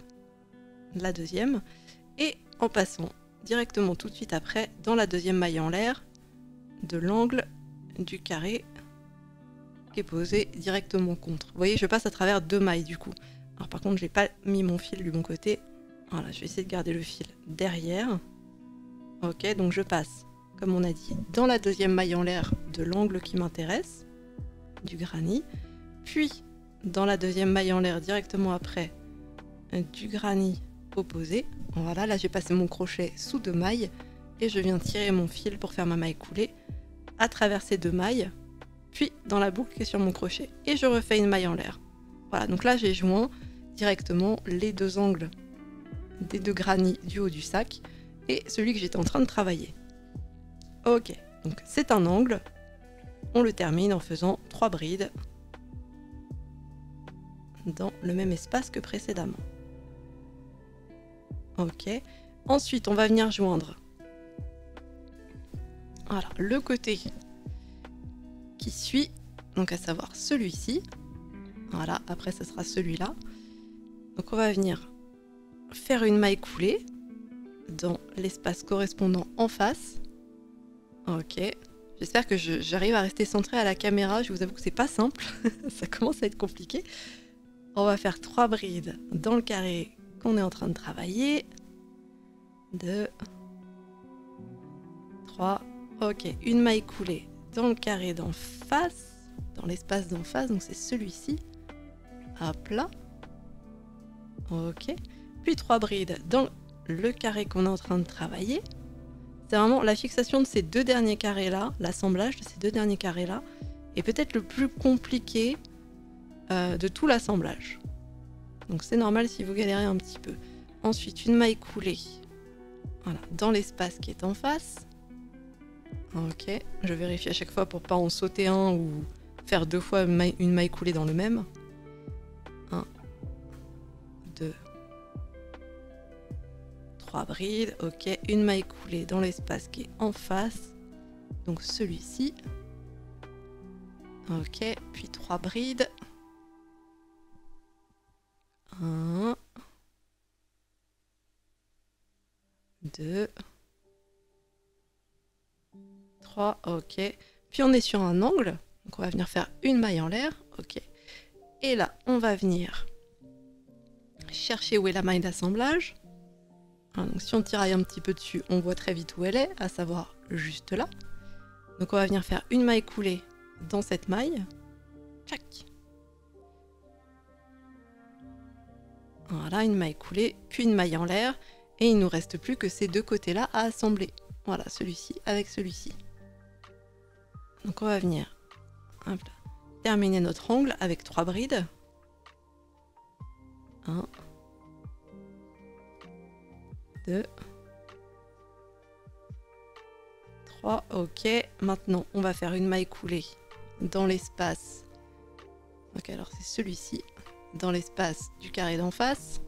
la deuxième. Et en passant directement tout de suite après, dans la deuxième maille en l'air de l'angle du carré qui est posé directement contre. Vous voyez, je passe à travers deux mailles, du coup. Alors par contre, j'ai pas mis mon fil du bon côté. Voilà, je vais essayer de garder le fil derrière. Ok, donc je passe, comme on a dit, dans la deuxième maille en l'air de l'angle qui m'intéresse, du granny. Puis, dans la deuxième maille en l'air directement après, du granny opposé. Voilà, là j'ai passé mon crochet sous deux mailles et je viens tirer mon fil pour faire ma maille coulée à travers ces deux mailles, puis dans la boucle qui est sur mon crochet. Et je refais une maille en l'air. Voilà, donc là j'ai joint directement les deux angles des deux granny du haut du sac et celui que j'étais en train de travailler. Ok, donc c'est un angle. On le termine en faisant 3 brides dans le même espace que précédemment. Ok, ensuite on va venir joindre voilà, le côté qui suit, donc à savoir celui-ci. Voilà, après ce sera celui-là. Donc on va venir faire une maille coulée dans l'espace correspondant en face. Ok. J'espère que j'arrive à rester centrée à la caméra. Je vous avoue que c'est pas simple. Ça commence à être compliqué. On va faire 3 brides dans le carré qu'on est en train de travailler. 2, 3. Ok. Une maille coulée dans le carré d'en face. Dans l'espace d'en face. Donc c'est celui-ci. Hop là. Ok. Puis 3 brides dans le carré qu'on est en train de travailler. C'est vraiment la fixation de ces 2 derniers carrés là, l'assemblage de ces 2 derniers carrés là, est peut-être le plus compliqué de tout l'assemblage. Donc c'est normal si vous galérez un petit peu. Ensuite, une maille coulée, voilà, dans l'espace qui est en face. Ok, je vérifie à chaque fois pour pas en sauter un ou faire 2 fois une maille coulée dans le même. 1, 2, 3 brides, ok, une maille coulée dans l'espace qui est en face, donc celui-ci, ok, puis 3 brides, 1, 2, 3, ok, puis on est sur un angle, donc on va venir faire une maille en l'air, ok, et là on va venir chercher où est la maille d'assemblage. Donc si on tiraille un petit peu dessus, on voit très vite où elle est, à savoir juste là. Donc on va venir faire une maille coulée dans cette maille. Tchac. Voilà, une maille coulée, puis une maille en l'air. Et il ne nous reste plus que ces 2 côtés-là à assembler. Voilà, celui-ci avec celui-ci. Donc on va venir hop là, terminer notre angle avec 3 brides. 1, 2, 3, ok. Maintenant, on va faire une maille coulée dans l'espace. Ok, alors c'est celui-ci, dans l'espace du carré d'en face.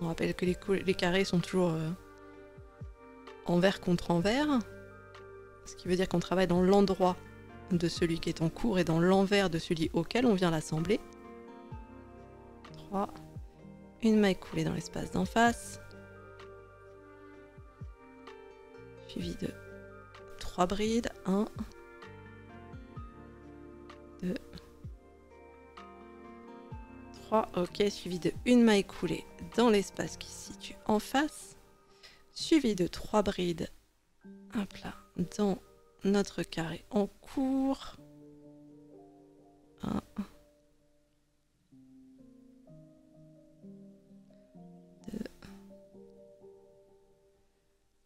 On rappelle que les carrés sont toujours envers contre envers. Ce qui veut dire qu'on travaille dans l'endroit de celui qui est en cours et dans l'envers de celui auquel on vient l'assembler. 3. Une maille coulée dans l'espace d'en face, suivi de 3 brides, 1, 2, 3, ok, suivi de une maille coulée dans l'espace qui se situe en face, suivi de 3 brides, hop là, dans notre carré en cours, 1,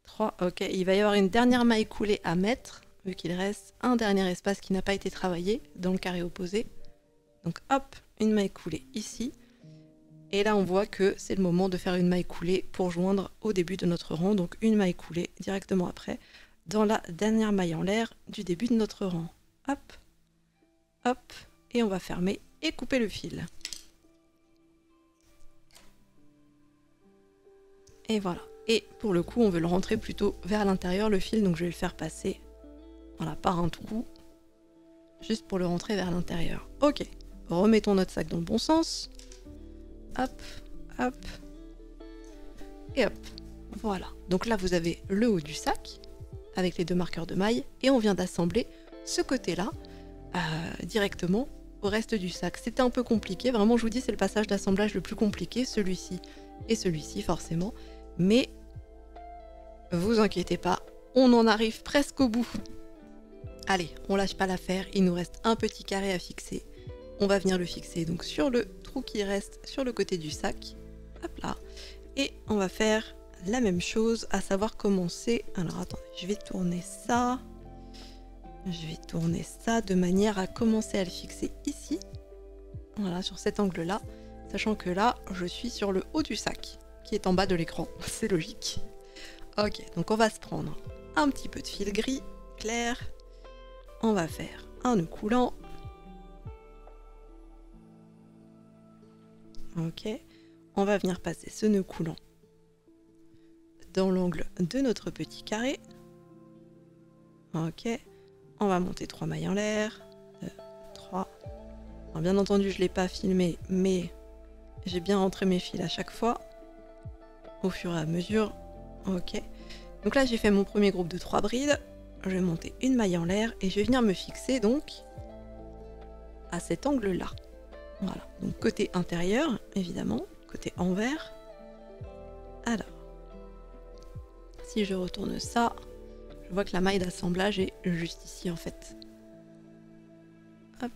3, ok, il va y avoir une dernière maille coulée à mettre, vu qu'il reste un dernier espace qui n'a pas été travaillé dans le carré opposé. Donc hop, une maille coulée ici. Et là on voit que c'est le moment de faire une maille coulée pour joindre au début de notre rang. Donc une maille coulée directement après, dans la dernière maille en l'air du début de notre rang. Hop, hop, et on va fermer et couper le fil. Et voilà. Et pour le coup, on veut le rentrer plutôt vers l'intérieur, le fil, donc je vais le faire passer, voilà, par un trou, juste pour le rentrer vers l'intérieur. Ok, remettons notre sac dans le bon sens. Hop, hop, et hop. Voilà. Donc là, vous avez le haut du sac, avec les 2 marqueurs de maille, et on vient d'assembler ce côté-là, directement au reste du sac. C'était un peu compliqué, vraiment, je vous dis, c'est le passage d'assemblage le plus compliqué, celui-ci et celui-ci, forcément. Mais vous inquiétez pas, on en arrive presque au bout. Allez, on lâche pas l'affaire, il nous reste un petit carré à fixer. On va venir le fixer donc sur le trou qui reste sur le côté du sac. Hop là. Et on va faire la même chose, à savoir commencer. Alors attendez, je vais tourner ça. Je vais tourner ça de manière à commencer à le fixer ici. Voilà, sur cet angle-là. Sachant que là, je suis sur le haut du sac, qui est en bas de l'écran. C'est logique. Ok, donc on va se prendre un petit peu de fil gris, clair. On va faire un nœud coulant. Ok, on va venir passer ce nœud coulant dans l'angle de notre petit carré. Ok, on va monter 3 mailles en l'air. 2, 3. Alors bien entendu, je ne l'ai pas filmé, mais J'ai bien rentré mes fils à chaque fois, au fur et à mesure. Ok. Donc là, j'ai fait mon premier groupe de 3 brides. Je vais monter une maille en l'air et je vais venir me fixer donc à cet angle-là. Voilà. Donc côté intérieur, évidemment, côté envers. Alors, si je retourne ça, je vois que la maille d'assemblage est juste ici en fait. Hop.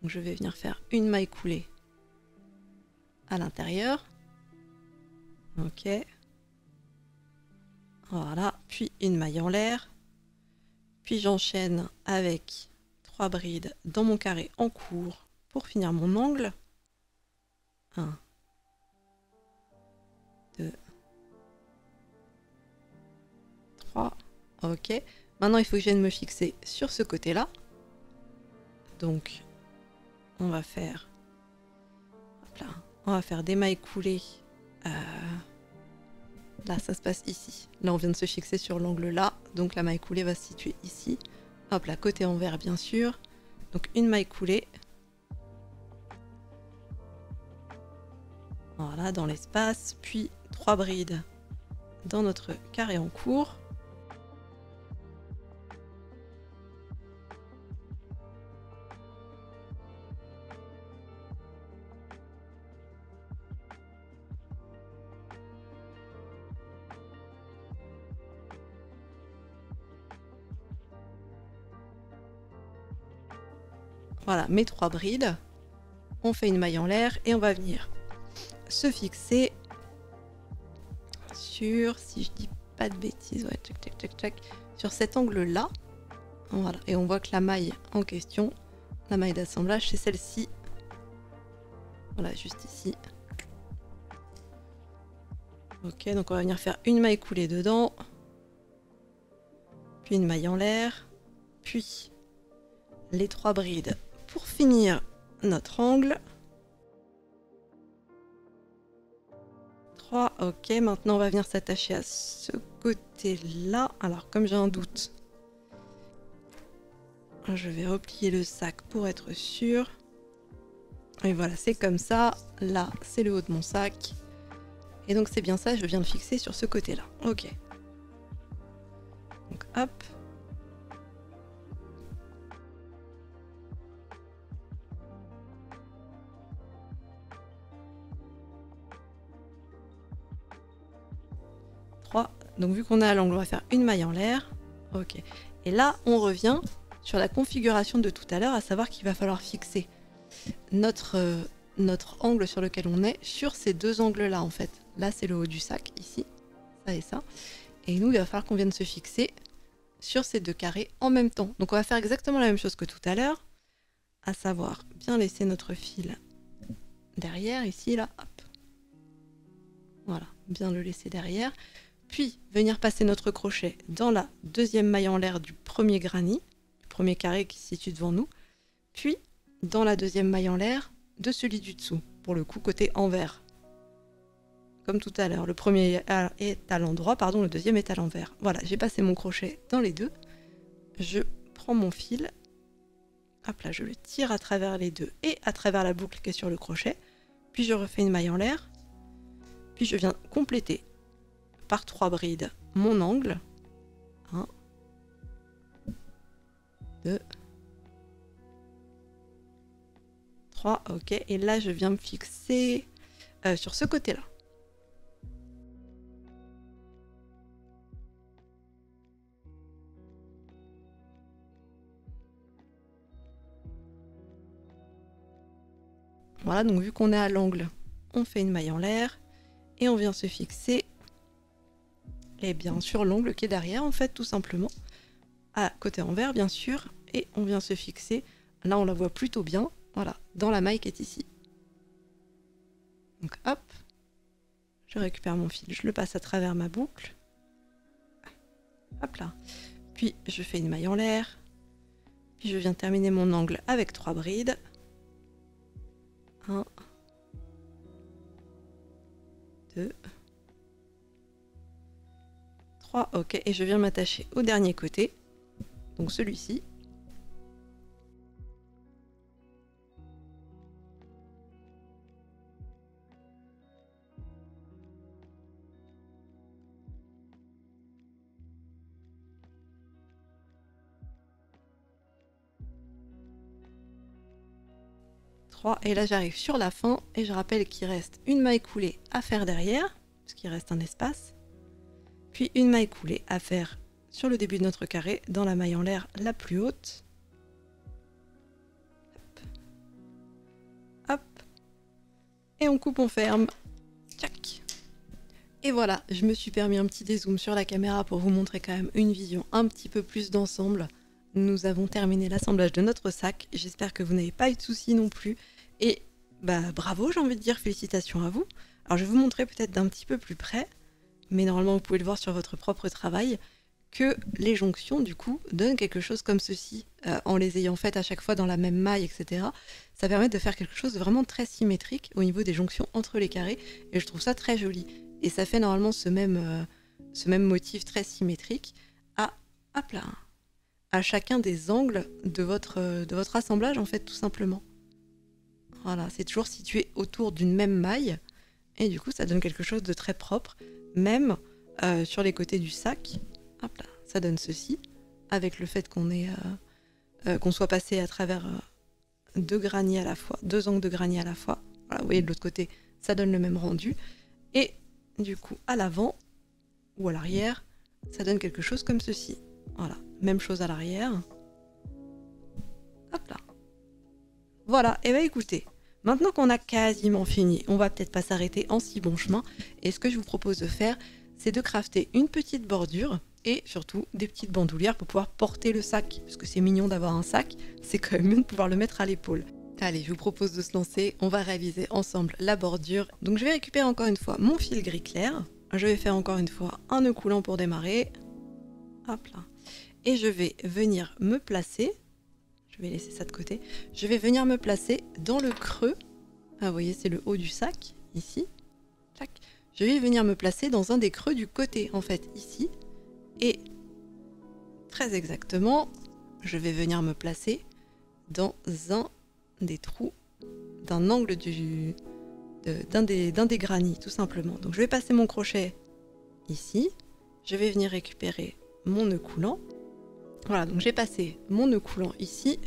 Donc je vais venir faire une maille coulée à l'intérieur. Ok. Voilà. Puis une maille en l'air. Puis j'enchaîne avec 3 brides dans mon carré en cours pour finir mon angle. 1, 2, 3. Ok. Maintenant, il faut que je vienne me fixer sur ce côté-là. Donc, on va faire... Hop là. On va faire des mailles coulées. Là, ça se passe ici. Là, on vient de se fixer sur l'angle là. Donc, la maille coulée va se situer ici. Hop là, côté envers, bien sûr. Donc, une maille coulée. Voilà, dans l'espace. Puis, 3 brides dans notre carré en cours. Voilà, mes 3 brides. On fait une maille en l'air et on va venir se fixer sur, si je dis pas de bêtises, ouais, tchac, tchac, tchac, tchac, sur cet angle-là. Voilà, et on voit que la maille en question, la maille d'assemblage, c'est celle-ci. Voilà, juste ici. Ok, donc on va venir faire une maille coulée dedans, puis une maille en l'air, puis les 3 brides pour finir notre angle. 3, ok, maintenant on va venir s'attacher à ce côté-là. Alors comme j'ai un doute, je vais replier le sac pour être sûr. Et voilà, c'est comme ça. Là, c'est le haut de mon sac. Et donc c'est bien ça, je viens de fixer sur ce côté-là. Ok. Donc hop. Donc vu qu'on est à l'angle, on va faire une maille en l'air. Ok. Et là, on revient sur la configuration de tout à l'heure, à savoir qu'il va falloir fixer notre angle sur lequel on est sur ces 2 angles-là en fait. Là, c'est le haut du sac, ici, ça et ça. Et nous, il va falloir qu'on vienne se fixer sur ces 2 carrés en même temps. Donc on va faire exactement la même chose que tout à l'heure, à savoir bien laisser notre fil derrière, ici, là, hop. Voilà, bien le laisser derrière. Puis venir passer notre crochet dans la 2e maille en l'air du premier granit, du premier carré qui se situe devant nous, puis dans la 2e maille en l'air de celui du dessous, pour le coup côté envers. Comme tout à l'heure, le premier est à l'endroit, pardon, le 2e est à l'envers. Voilà, j'ai passé mon crochet dans les deux, je prends mon fil, hop là, je le tire à travers les deux et à travers la boucle qui est sur le crochet, puis je refais une maille en l'air, puis je viens compléter par 3 brides mon angle. 1, 2, 3, ok. Et là, je viens me fixer sur ce côté-là. Voilà, donc vu qu'on est à l'angle, on fait une maille en l'air et on vient se fixer et bien sur l'angle qui est derrière en fait tout simplement, à côté envers bien sûr, et on vient se fixer, là on la voit plutôt bien, voilà, dans la maille qui est ici. Donc hop, je récupère mon fil, je le passe à travers ma boucle, hop là, puis je fais une maille en l'air, puis je viens terminer mon angle avec 3 brides. 1, 2, 3, ok, et je viens m'attacher au dernier côté, donc celui-ci. 3. Et là, j'arrive sur la fin et je rappelle qu'il reste une maille coulée à faire derrière, parce qu'il reste un espace. Puis une maille coulée à faire sur le début de notre carré, dans la maille en l'air la plus haute. Hop. Et on coupe, on ferme. Tchac. Et voilà, je me suis permis un petit dézoom sur la caméra pour vous montrer quand même une vision un petit peu plus d'ensemble. Nous avons terminé l'assemblage de notre sac. J'espère que vous n'avez pas eu de soucis non plus. Et bah bravo, j'ai envie de dire félicitations à vous. Alors je vais vous montrer peut-être d'un petit peu plus près, mais normalement vous pouvez le voir sur votre propre travail, que les jonctions du coup donnent quelque chose comme ceci, en les ayant faites à chaque fois dans la même maille, etc. Ça permet de faire quelque chose de vraiment très symétrique au niveau des jonctions entre les carrés, et je trouve ça très joli. Et ça fait normalement ce même motif très symétrique hop là, à chacun des angles de votre assemblage en fait, tout simplement. Voilà, c'est toujours situé autour d'une même maille, et du coup ça donne quelque chose de très propre, même sur les côtés du sac. Hop là, ça donne ceci, avec le fait qu'on soit passé à travers deux granits à la fois, deux angles de granit à la fois. Voilà, vous voyez de l'autre côté, ça donne le même rendu. Et du coup, à l'avant ou à l'arrière, ça donne quelque chose comme ceci. Voilà, même chose à l'arrière. Hop là. Voilà, et bah écoutez, maintenant qu'on a quasiment fini, on va peut-être pas s'arrêter en si bon chemin. Et ce que je vous propose de faire, c'est de crafter une petite bordure et surtout des petites bandoulières pour pouvoir porter le sac. Parce que c'est mignon d'avoir un sac, c'est quand même mieux de pouvoir le mettre à l'épaule. Allez, je vous propose de se lancer, on va réaliser ensemble la bordure. Donc je vais récupérer encore une fois mon fil gris clair. Je vais faire encore une fois un nœud coulant pour démarrer. Hop là. Et je vais venir me placer. Je vais laisser ça de côté. Je vais venir me placer dans le creux. Ah, vous voyez, c'est le haut du sac, ici. Tac. Je vais venir me placer dans un des creux du côté, en fait, ici. Et très exactement, je vais venir me placer dans un des trous d'un angle d'un des granits, tout simplement. Donc je vais passer mon crochet ici. Je vais venir récupérer mon nœud coulant. Voilà, donc j'ai passé mon nœud coulant ici.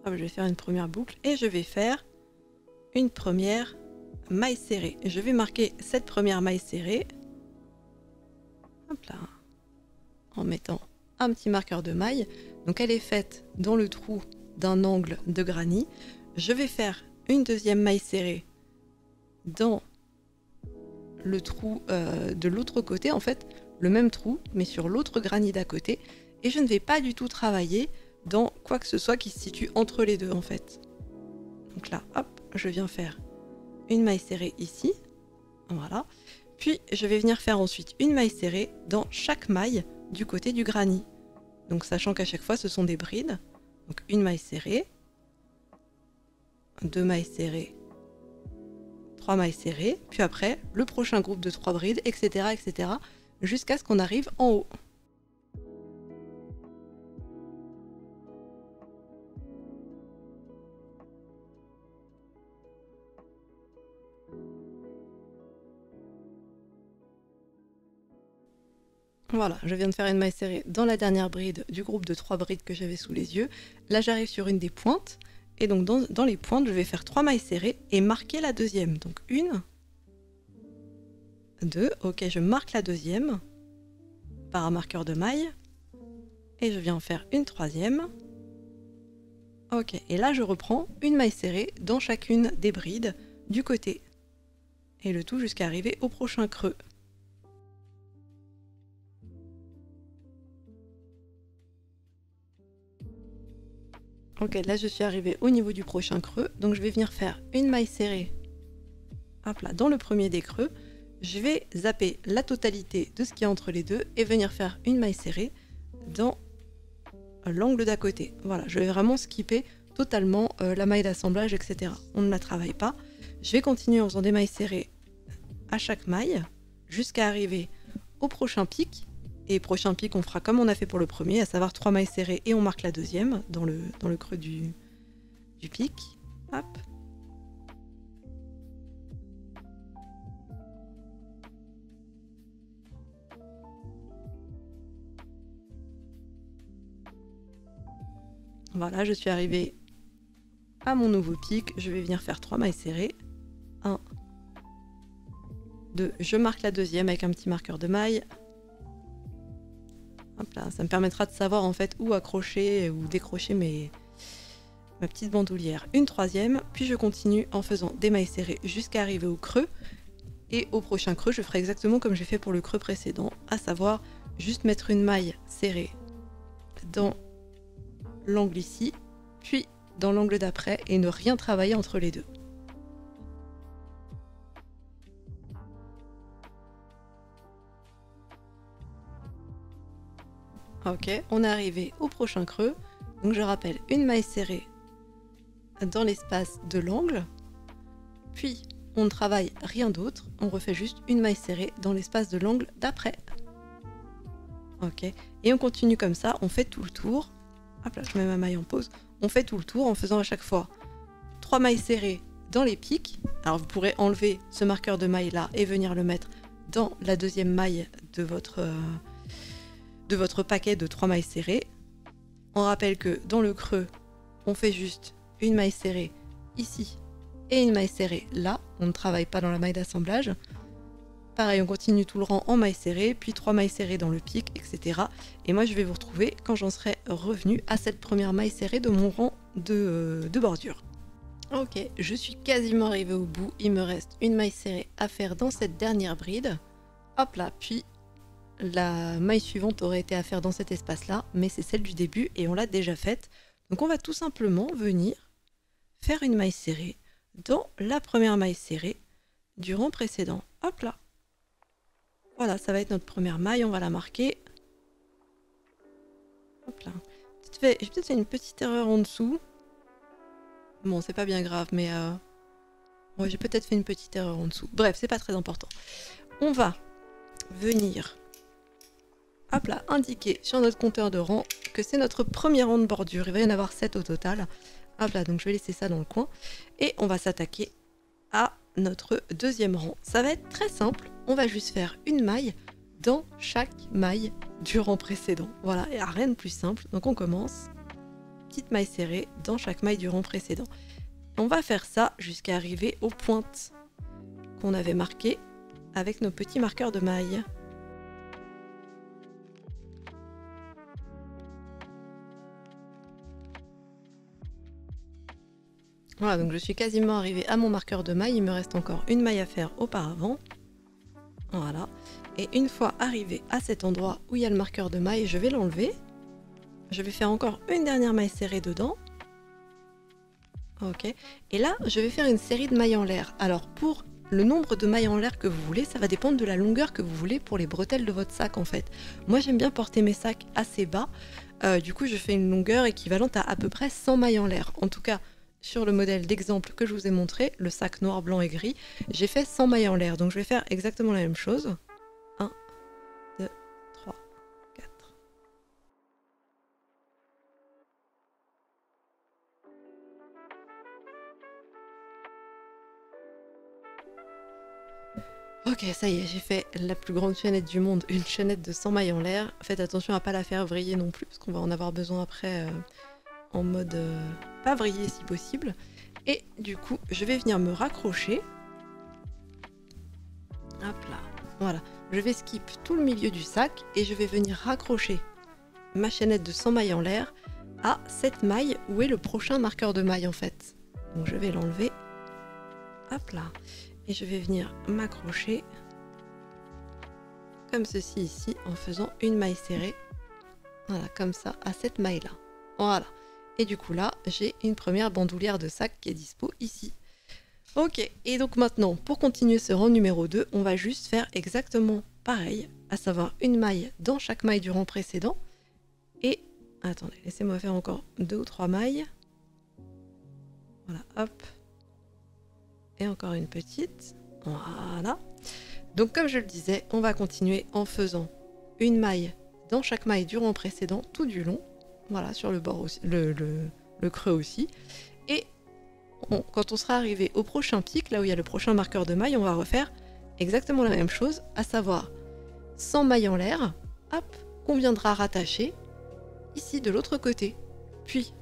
Hop, je vais faire une première boucle et je vais faire une première maille serrée. Je vais marquer cette première maille serrée. Hop là. En mettant un petit marqueur de maille. Donc elle est faite dans le trou d'un angle de granit. Je vais faire une deuxième maille serrée dans le trou de l'autre côté, en fait, le même trou, mais sur l'autre granit d'à côté. Et je ne vais pas du tout travailler dans quoi que ce soit qui se situe entre les deux, en fait. Donc là, hop, je viens faire une maille serrée ici. Voilà. Puis, je vais venir faire ensuite une maille serrée dans chaque maille du côté du granit. Donc, sachant qu'à chaque fois, ce sont des brides. Donc, une maille serrée, deux mailles serrées, trois mailles serrées, puis après, le prochain groupe de 3 brides, etc., etc., jusqu'à ce qu'on arrive en haut. Voilà, je viens de faire une maille serrée dans la dernière bride du groupe de 3 brides que j'avais sous les yeux. Là, j'arrive sur une des pointes. Et donc, dans les pointes, je vais faire 3 mailles serrées et marquer la deuxième. Donc, 1, 2, ok, je marque la deuxième par un marqueur de maille. Et je viens en faire une troisième. Ok, et là, je reprends une maille serrée dans chacune des brides du côté. Et le tout jusqu'à arriver au prochain creux. Ok, là je suis arrivée au niveau du prochain creux, donc je vais venir faire une maille serrée, hop là, dans le premier des creux. Je vais zapper la totalité de ce qu'il y a entre les deux et venir faire une maille serrée dans l'angle d'à côté. Voilà, je vais vraiment skipper totalement la maille d'assemblage, etc. On ne la travaille pas. Je vais continuer en faisant des mailles serrées à chaque maille jusqu'à arriver au prochain pic. Et prochain pic, on fera comme on a fait pour le premier, à savoir 3 mailles serrées et on marque la deuxième dans le creux du pic. Hop. Voilà, je suis arrivée à mon nouveau pic, je vais venir faire 3 mailles serrées. 1, 2, je marque la deuxième avec un petit marqueur de maille. Hop là, ça me permettra de savoir en fait où accrocher ou décrocher ma petite bandoulière. Une troisième, puis je continue en faisant des mailles serrées jusqu'à arriver au creux. Et au prochain creux, je ferai exactement comme j'ai fait pour le creux précédent, à savoir juste mettre une maille serrée dans l'angle ici, puis dans l'angle d'après et ne rien travailler entre les deux. Ok, on est arrivé au prochain creux. Donc je rappelle une maille serrée dans l'espace de l'angle, puis on ne travaille rien d'autre, on refait juste une maille serrée dans l'espace de l'angle d'après. Ok, et on continue comme ça, on fait tout le tour. Hop là, je mets ma maille en pause. On fait tout le tour en faisant à chaque fois 3 mailles serrées dans les pics. Alors vous pourrez enlever ce marqueur de maille là et venir le mettre dans la deuxième maille de votre paquet de 3 mailles serrées. On rappelle que dans le creux, on fait juste une maille serrée ici et une maille serrée là. On ne travaille pas dans la maille d'assemblage. Pareil, on continue tout le rang en maille serrée, puis 3 mailles serrées dans le pic, etc. Et moi, je vais vous retrouver quand j'en serai revenu à cette première maille serrée de mon rang de bordure. Ok, je suis quasiment arrivée au bout. Il me reste une maille serrée à faire dans cette dernière bride. Hop là, puis la maille suivante aurait été à faire dans cet espace-là, mais c'est celle du début et on l'a déjà faite. Donc on va tout simplement venir faire une maille serrée dans la première maille serrée du rang précédent. Hop là. Voilà, ça va être notre première maille, on va la marquer. Hop là. J'ai peut-être fait une petite erreur en dessous. Bon, c'est pas bien grave, mais ouais, j'ai peut-être fait une petite erreur en dessous. Bref, c'est pas très important. On va venir, hop là, indiquer sur notre compteur de rang que c'est notre premier rang de bordure. Il va y en avoir 7 au total. Hop là, donc je vais laisser ça dans le coin. Et on va s'attaquer à notre deuxième rang. Ça va être très simple. On va juste faire une maille dans chaque maille du rang précédent. Voilà, et rien de plus simple. Donc on commence. Petite maille serrée dans chaque maille du rang précédent. On va faire ça jusqu'à arriver aux pointes qu'on avait marquées avec nos petits marqueurs de maille. Voilà, donc je suis quasiment arrivée à mon marqueur de maille. Il me reste encore une maille à faire auparavant. Voilà. Et une fois arrivé à cet endroit où il y a le marqueur de maille, je vais l'enlever. Je vais faire encore une dernière maille serrée dedans. Ok. Et là, je vais faire une série de mailles en l'air. Alors, pour le nombre de mailles en l'air que vous voulez, ça va dépendre de la longueur que vous voulez pour les bretelles de votre sac, en fait. Moi, j'aime bien porter mes sacs assez bas. Du coup, je fais une longueur équivalente à peu près 100 mailles en l'air. En tout cas, sur le modèle d'exemple que je vous ai montré, le sac noir, blanc et gris, j'ai fait 100 mailles en l'air. Donc, je vais faire exactement la même chose. 1, 2, 3, 4. Ok, ça y est, j'ai fait la plus grande chaînette du monde, une chaînette de 100 mailles en l'air. Faites attention à pas la faire vriller non plus, parce qu'on va en avoir besoin après en mode pas vriller si possible. Et du coup, je vais venir me raccrocher. Hop là, voilà. Je vais skip tout le milieu du sac et je vais venir raccrocher ma chaînette de 100 mailles en l'air à cette maille où est le prochain marqueur de maille en fait. Donc je vais l'enlever. Hop là. Et je vais venir m'accrocher comme ceci ici en faisant une maille serrée. Voilà, comme ça, à cette maille-là. Voilà. Et du coup là, j'ai une première bandoulière de sac qui est dispo ici. Ok, et donc maintenant, pour continuer ce rang numéro 2, on va juste faire exactement pareil, à savoir une maille dans chaque maille du rang précédent. Et, attendez, laissez-moi faire encore 2 ou 3 mailles. Voilà, hop. Et encore une petite. Voilà. Donc comme je le disais, on va continuer en faisant une maille dans chaque maille du rang précédent tout du long. Voilà, sur le bord aussi, le creux aussi. Et quand on sera arrivé au prochain pic, là où il y a le prochain marqueur de maille, on va refaire exactement la même chose, à savoir 100 mailles en l'air, hop, qu'on viendra rattacher ici de l'autre côté. Puis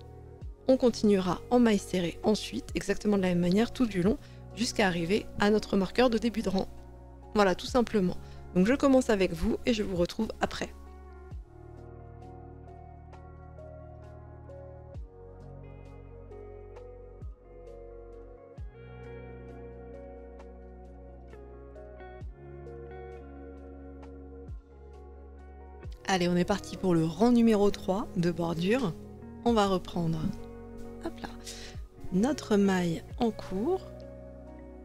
On continuera en maille serrée ensuite, exactement de la même manière tout du long, jusqu'à arriver à notre marqueur de début de rang. Voilà, tout simplement. Donc je commence avec vous et je vous retrouve après. Allez, on est parti pour le rang numéro 3 de bordure. On va reprendre, hop là, notre maille en cours.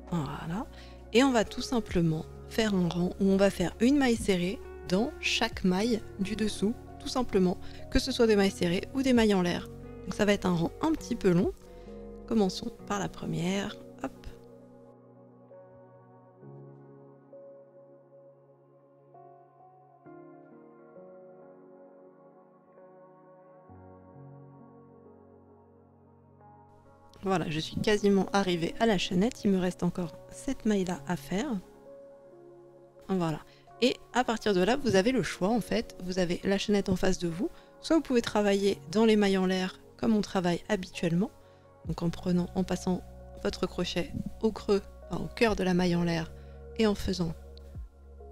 Voilà. Et on va tout simplement faire un rang où on va faire une maille serrée dans chaque maille du dessous, tout simplement, que ce soit des mailles serrées ou des mailles en l'air. Donc ça va être un rang un petit peu long. Commençons par la première. Hop. Voilà, je suis quasiment arrivée à la chaînette. Il me reste encore cette maille-là à faire. Voilà. Et à partir de là, vous avez le choix en fait. Vous avez la chaînette en face de vous. Soit vous pouvez travailler dans les mailles en l'air comme on travaille habituellement. Donc en passant votre crochet au creux, enfin, au cœur de la maille en l'air et en faisant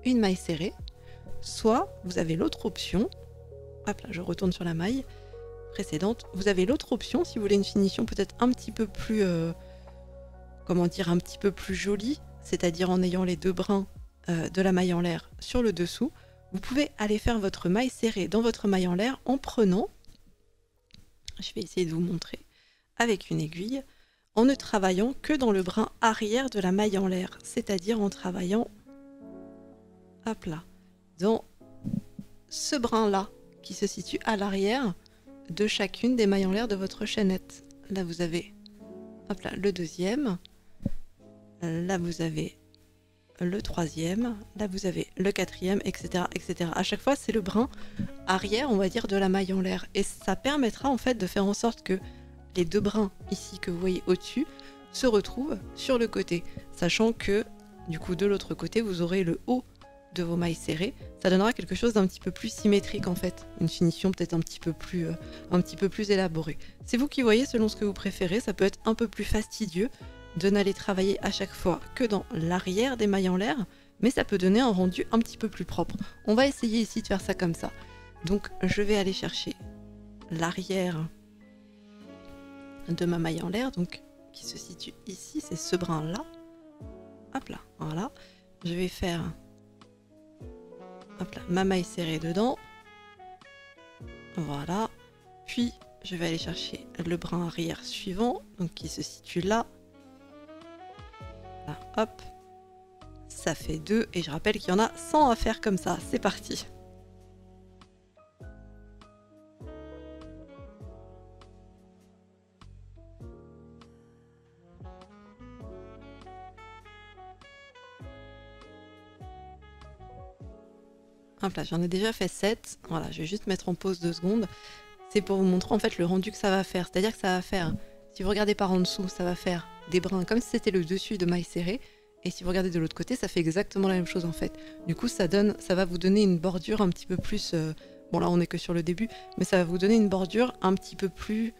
une maille serrée. Soit vous avez l'autre option. Hop là, je retourne sur la maille précédente. Vous avez l'autre option si vous voulez une finition peut-être un petit peu plus, comment dire, un petit peu plus jolie, c'est-à-dire en ayant les deux brins de la maille en l'air sur le dessous. Vous pouvez aller faire votre maille serrée dans votre maille en l'air en prenant, je vais essayer de vous montrer avec une aiguille, en ne travaillant que dans le brin arrière de la maille en l'air, c'est-à-dire en travaillant, hop là, dans ce brin-là qui se situe à l'arrière de chacune des mailles en l'air de votre chaînette. Là vous avez, hop là, le deuxième, là vous avez le troisième, là vous avez le quatrième, etc., etc. À chaque fois, c'est le brin arrière, on va dire, de la maille en l'air. Et ça permettra en fait de faire en sorte que les deux brins ici que vous voyez au-dessus se retrouvent sur le côté. Sachant que, du coup, de l'autre côté, vous aurez le haut de vos mailles serrées. Ça donnera quelque chose d'un petit peu plus symétrique en fait. Une finition peut-être un petit peu plus élaborée. C'est vous qui voyez selon ce que vous préférez. Ça peut être un peu plus fastidieux de n'aller travailler à chaque fois que dans l'arrière des mailles en l'air, mais ça peut donner un rendu un petit peu plus propre. On va essayer ici de faire ça comme ça. Donc je vais aller chercher l'arrière de ma maille en l'air, donc qui se situe ici, c'est ce brin là. Hop là, voilà. Je vais faire, hop là, ma maille serrée dedans. Voilà. Puis je vais aller chercher le brin arrière suivant, donc qui se situe là. Là, hop, ça fait 2 et je rappelle qu'il y en a 100 à faire comme ça, c'est parti. Hop là, j'en ai déjà fait 7, voilà, je vais juste mettre en pause 2 secondes. C'est pour vous montrer en fait le rendu que ça va faire, c'est-à-dire que ça va faire, si vous regardez par en dessous, ça va faire des brins comme si c'était le dessus de maille serrée. Et si vous regardez de l'autre côté, ça fait exactement la même chose en fait. Du coup, ça va vous donner une bordure un petit peu plus... bon là, on est que sur le début, mais ça va vous donner une bordure un petit peu plus...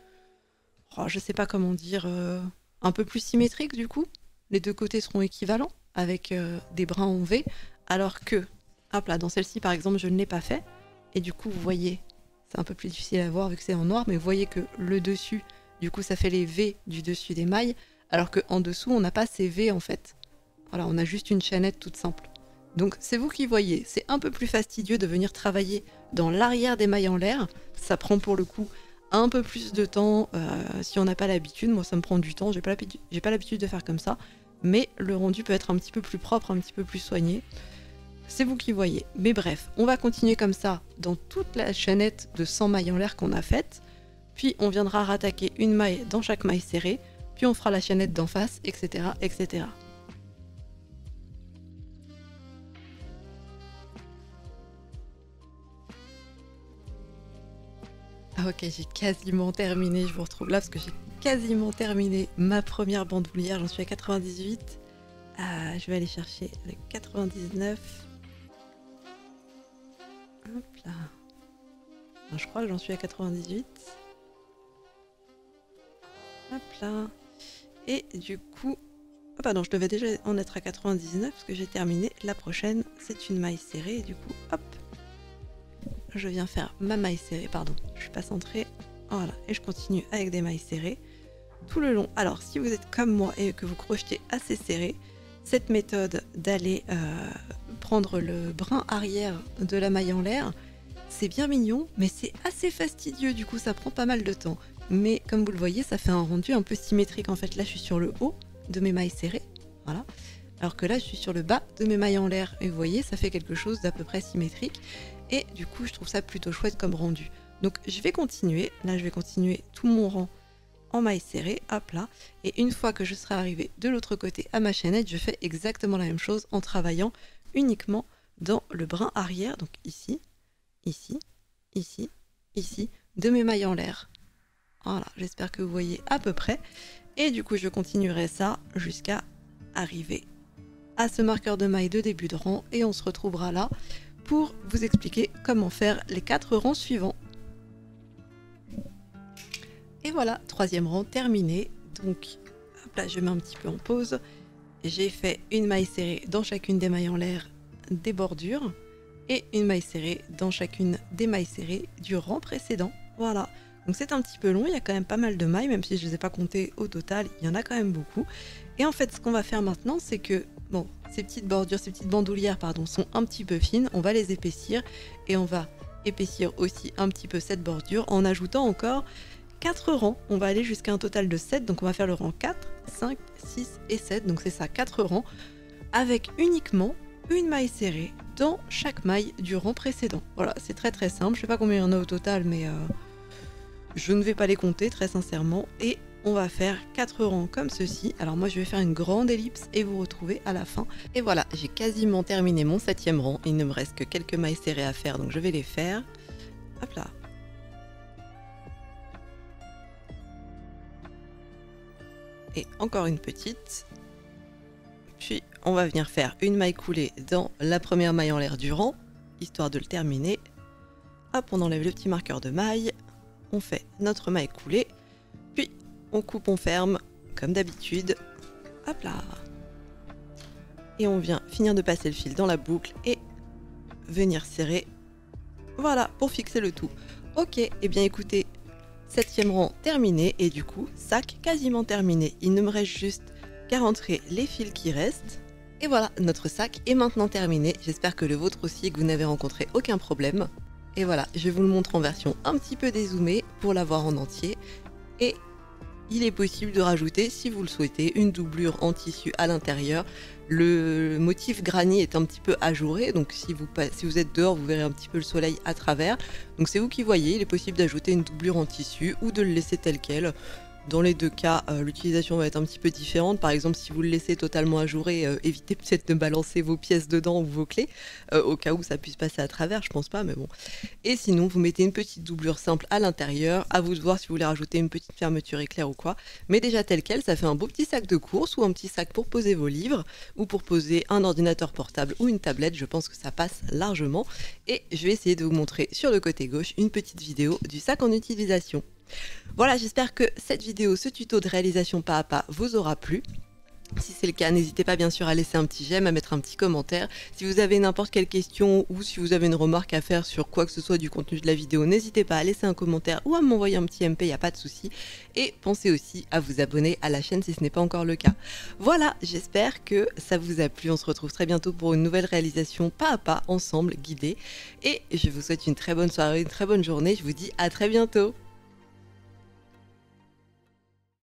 Oh, je sais pas comment dire... un peu plus symétrique du coup. Les deux côtés seront équivalents avec des brins en V. Alors que, hop là, dans celle-ci par exemple, je ne l'ai pas fait. Et du coup, vous voyez, c'est un peu plus difficile à voir vu que c'est en noir, mais vous voyez que le dessus, du coup, ça fait les V du dessus des mailles. Alors qu'en dessous, on n'a pas ces V en fait. Voilà, on a juste une chaînette toute simple. Donc c'est vous qui voyez, c'est un peu plus fastidieux de venir travailler dans l'arrière des mailles en l'air. Ça prend pour le coup un peu plus de temps si on n'a pas l'habitude. Moi ça me prend du temps, j'ai pas l'habitude de faire comme ça. Mais le rendu peut être un petit peu plus propre, un petit peu plus soigné. C'est vous qui voyez. Mais bref, on va continuer comme ça dans toute la chaînette de 100 mailles en l'air qu'on a faite. Puis on viendra rattaquer une maille dans chaque maille serrée. Puis on fera la chaînette d'en face, etc., etc. Ah ok, j'ai quasiment terminé, je vous retrouve là parce que j'ai quasiment terminé ma première bandoulière, j'en suis à 98. Je vais aller chercher le 99. Hop là. Je crois que j'en suis à 98. Hop là. Et du coup... Ah pardon, je devais déjà en être à 99 parce que j'ai terminé. La prochaine, c'est une maille serrée. Et du coup, hop, je viens faire ma maille serrée. Pardon, je suis pas centrée. Voilà, et je continue avec des mailles serrées tout le long. Alors, si vous êtes comme moi et que vous crochetez assez serré, cette méthode d'aller prendre le brin arrière de la maille en l'air, c'est bien mignon, mais c'est assez fastidieux. Du coup, ça prend pas mal de temps. Mais comme vous le voyez, ça fait un rendu un peu symétrique. En fait, là, je suis sur le haut de mes mailles serrées, voilà. Alors que là, je suis sur le bas de mes mailles en l'air. Et vous voyez, ça fait quelque chose d'à peu près symétrique. Et du coup, je trouve ça plutôt chouette comme rendu. Donc, je vais continuer. Là, je vais continuer tout mon rang en mailles serrées, hop là. Et une fois que je serai arrivée de l'autre côté à ma chaînette, je fais exactement la même chose en travaillant uniquement dans le brin arrière. Donc ici, ici, ici, ici, de mes mailles en l'air. Voilà, j'espère que vous voyez à peu près. Et du coup, je continuerai ça jusqu'à arriver à ce marqueur de maille de début de rang. Et on se retrouvera là pour vous expliquer comment faire les 4 rangs suivants. Et voilà, 3e rang terminé. Donc, hop là, je mets un petit peu en pause. J'ai fait une maille serrée dans chacune des mailles en l'air des bordures. Et une maille serrée dans chacune des mailles serrées du rang précédent. Voilà. Donc c'est un petit peu long, il y a quand même pas mal de mailles, même si je ne les ai pas comptées au total, il y en a quand même beaucoup. Et en fait, ce qu'on va faire maintenant, c'est que, bon, ces petites bordures, ces petites bandoulières, pardon, sont un petit peu fines, on va les épaissir, et on va épaissir aussi un petit peu cette bordure en ajoutant encore 4 rangs. On va aller jusqu'à un total de 7, donc on va faire le rang 4, 5, 6 et 7, donc c'est ça, 4 rangs, avec uniquement une maille serrée dans chaque maille du rang précédent. Voilà, c'est très très simple, je ne sais pas combien il y en a au total, mais... je ne vais pas les compter très sincèrement et on va faire 4 rangs comme ceci. Alors moi je vais faire une grande ellipse et vous retrouver à la fin. Et voilà, j'ai quasiment terminé mon 7e rang. Il ne me reste que quelques mailles serrées à faire donc je vais les faire. Hop là. Et encore une petite. Puis on va venir faire une maille coulée dans la première maille en l'air du rang, histoire de le terminer. Hop, on enlève le petit marqueur de maille. On fait notre maille coulée, puis on coupe, on ferme, comme d'habitude. Hop là. Et on vient finir de passer le fil dans la boucle et venir serrer. Voilà, pour fixer le tout. Ok, et bien écoutez, 7e rang terminé et du coup, sac quasiment terminé. Il ne me reste juste qu'à rentrer les fils qui restent. Et voilà, notre sac est maintenant terminé. J'espère que le vôtre aussi et que vous n'avez rencontré aucun problème. Et voilà, je vous le montre en version un petit peu dézoomée pour l'avoir en entier. Et il est possible de rajouter, si vous le souhaitez, une doublure en tissu à l'intérieur. Le motif granny est un petit peu ajouré, donc si vous êtes dehors, vous verrez un petit peu le soleil à travers. Donc c'est vous qui voyez, il est possible d'ajouter une doublure en tissu ou de le laisser tel quel. Dans les deux cas, l'utilisation va être un petit peu différente. Par exemple, si vous le laissez totalement ajouré, évitez peut-être de balancer vos pièces dedans ou vos clés, au cas où ça puisse passer à travers, je pense pas, mais bon. Et sinon, vous mettez une petite doublure simple à l'intérieur. À vous de voir si vous voulez rajouter une petite fermeture éclair ou quoi. Mais déjà tel quel, ça fait un beau petit sac de course ou un petit sac pour poser vos livres ou pour poser un ordinateur portable ou une tablette. Je pense que ça passe largement. Et je vais essayer de vous montrer sur le côté gauche une petite vidéo du sac en utilisation. Voilà, j'espère que cette vidéo, ce tuto de réalisation pas à pas vous aura plu. Si c'est le cas, n'hésitez pas bien sûr à laisser un petit j'aime, à mettre un petit commentaire. Si vous avez n'importe quelle question ou si vous avez une remarque à faire sur quoi que ce soit du contenu de la vidéo, n'hésitez pas à laisser un commentaire ou à m'envoyer un petit MP, il n'y a pas de souci. Et pensez aussi à vous abonner à la chaîne si ce n'est pas encore le cas. Voilà, j'espère que ça vous a plu. On se retrouve très bientôt pour une nouvelle réalisation pas à pas, ensemble, guidée. Et je vous souhaite une très bonne soirée, une très bonne journée. Je vous dis à très bientôt.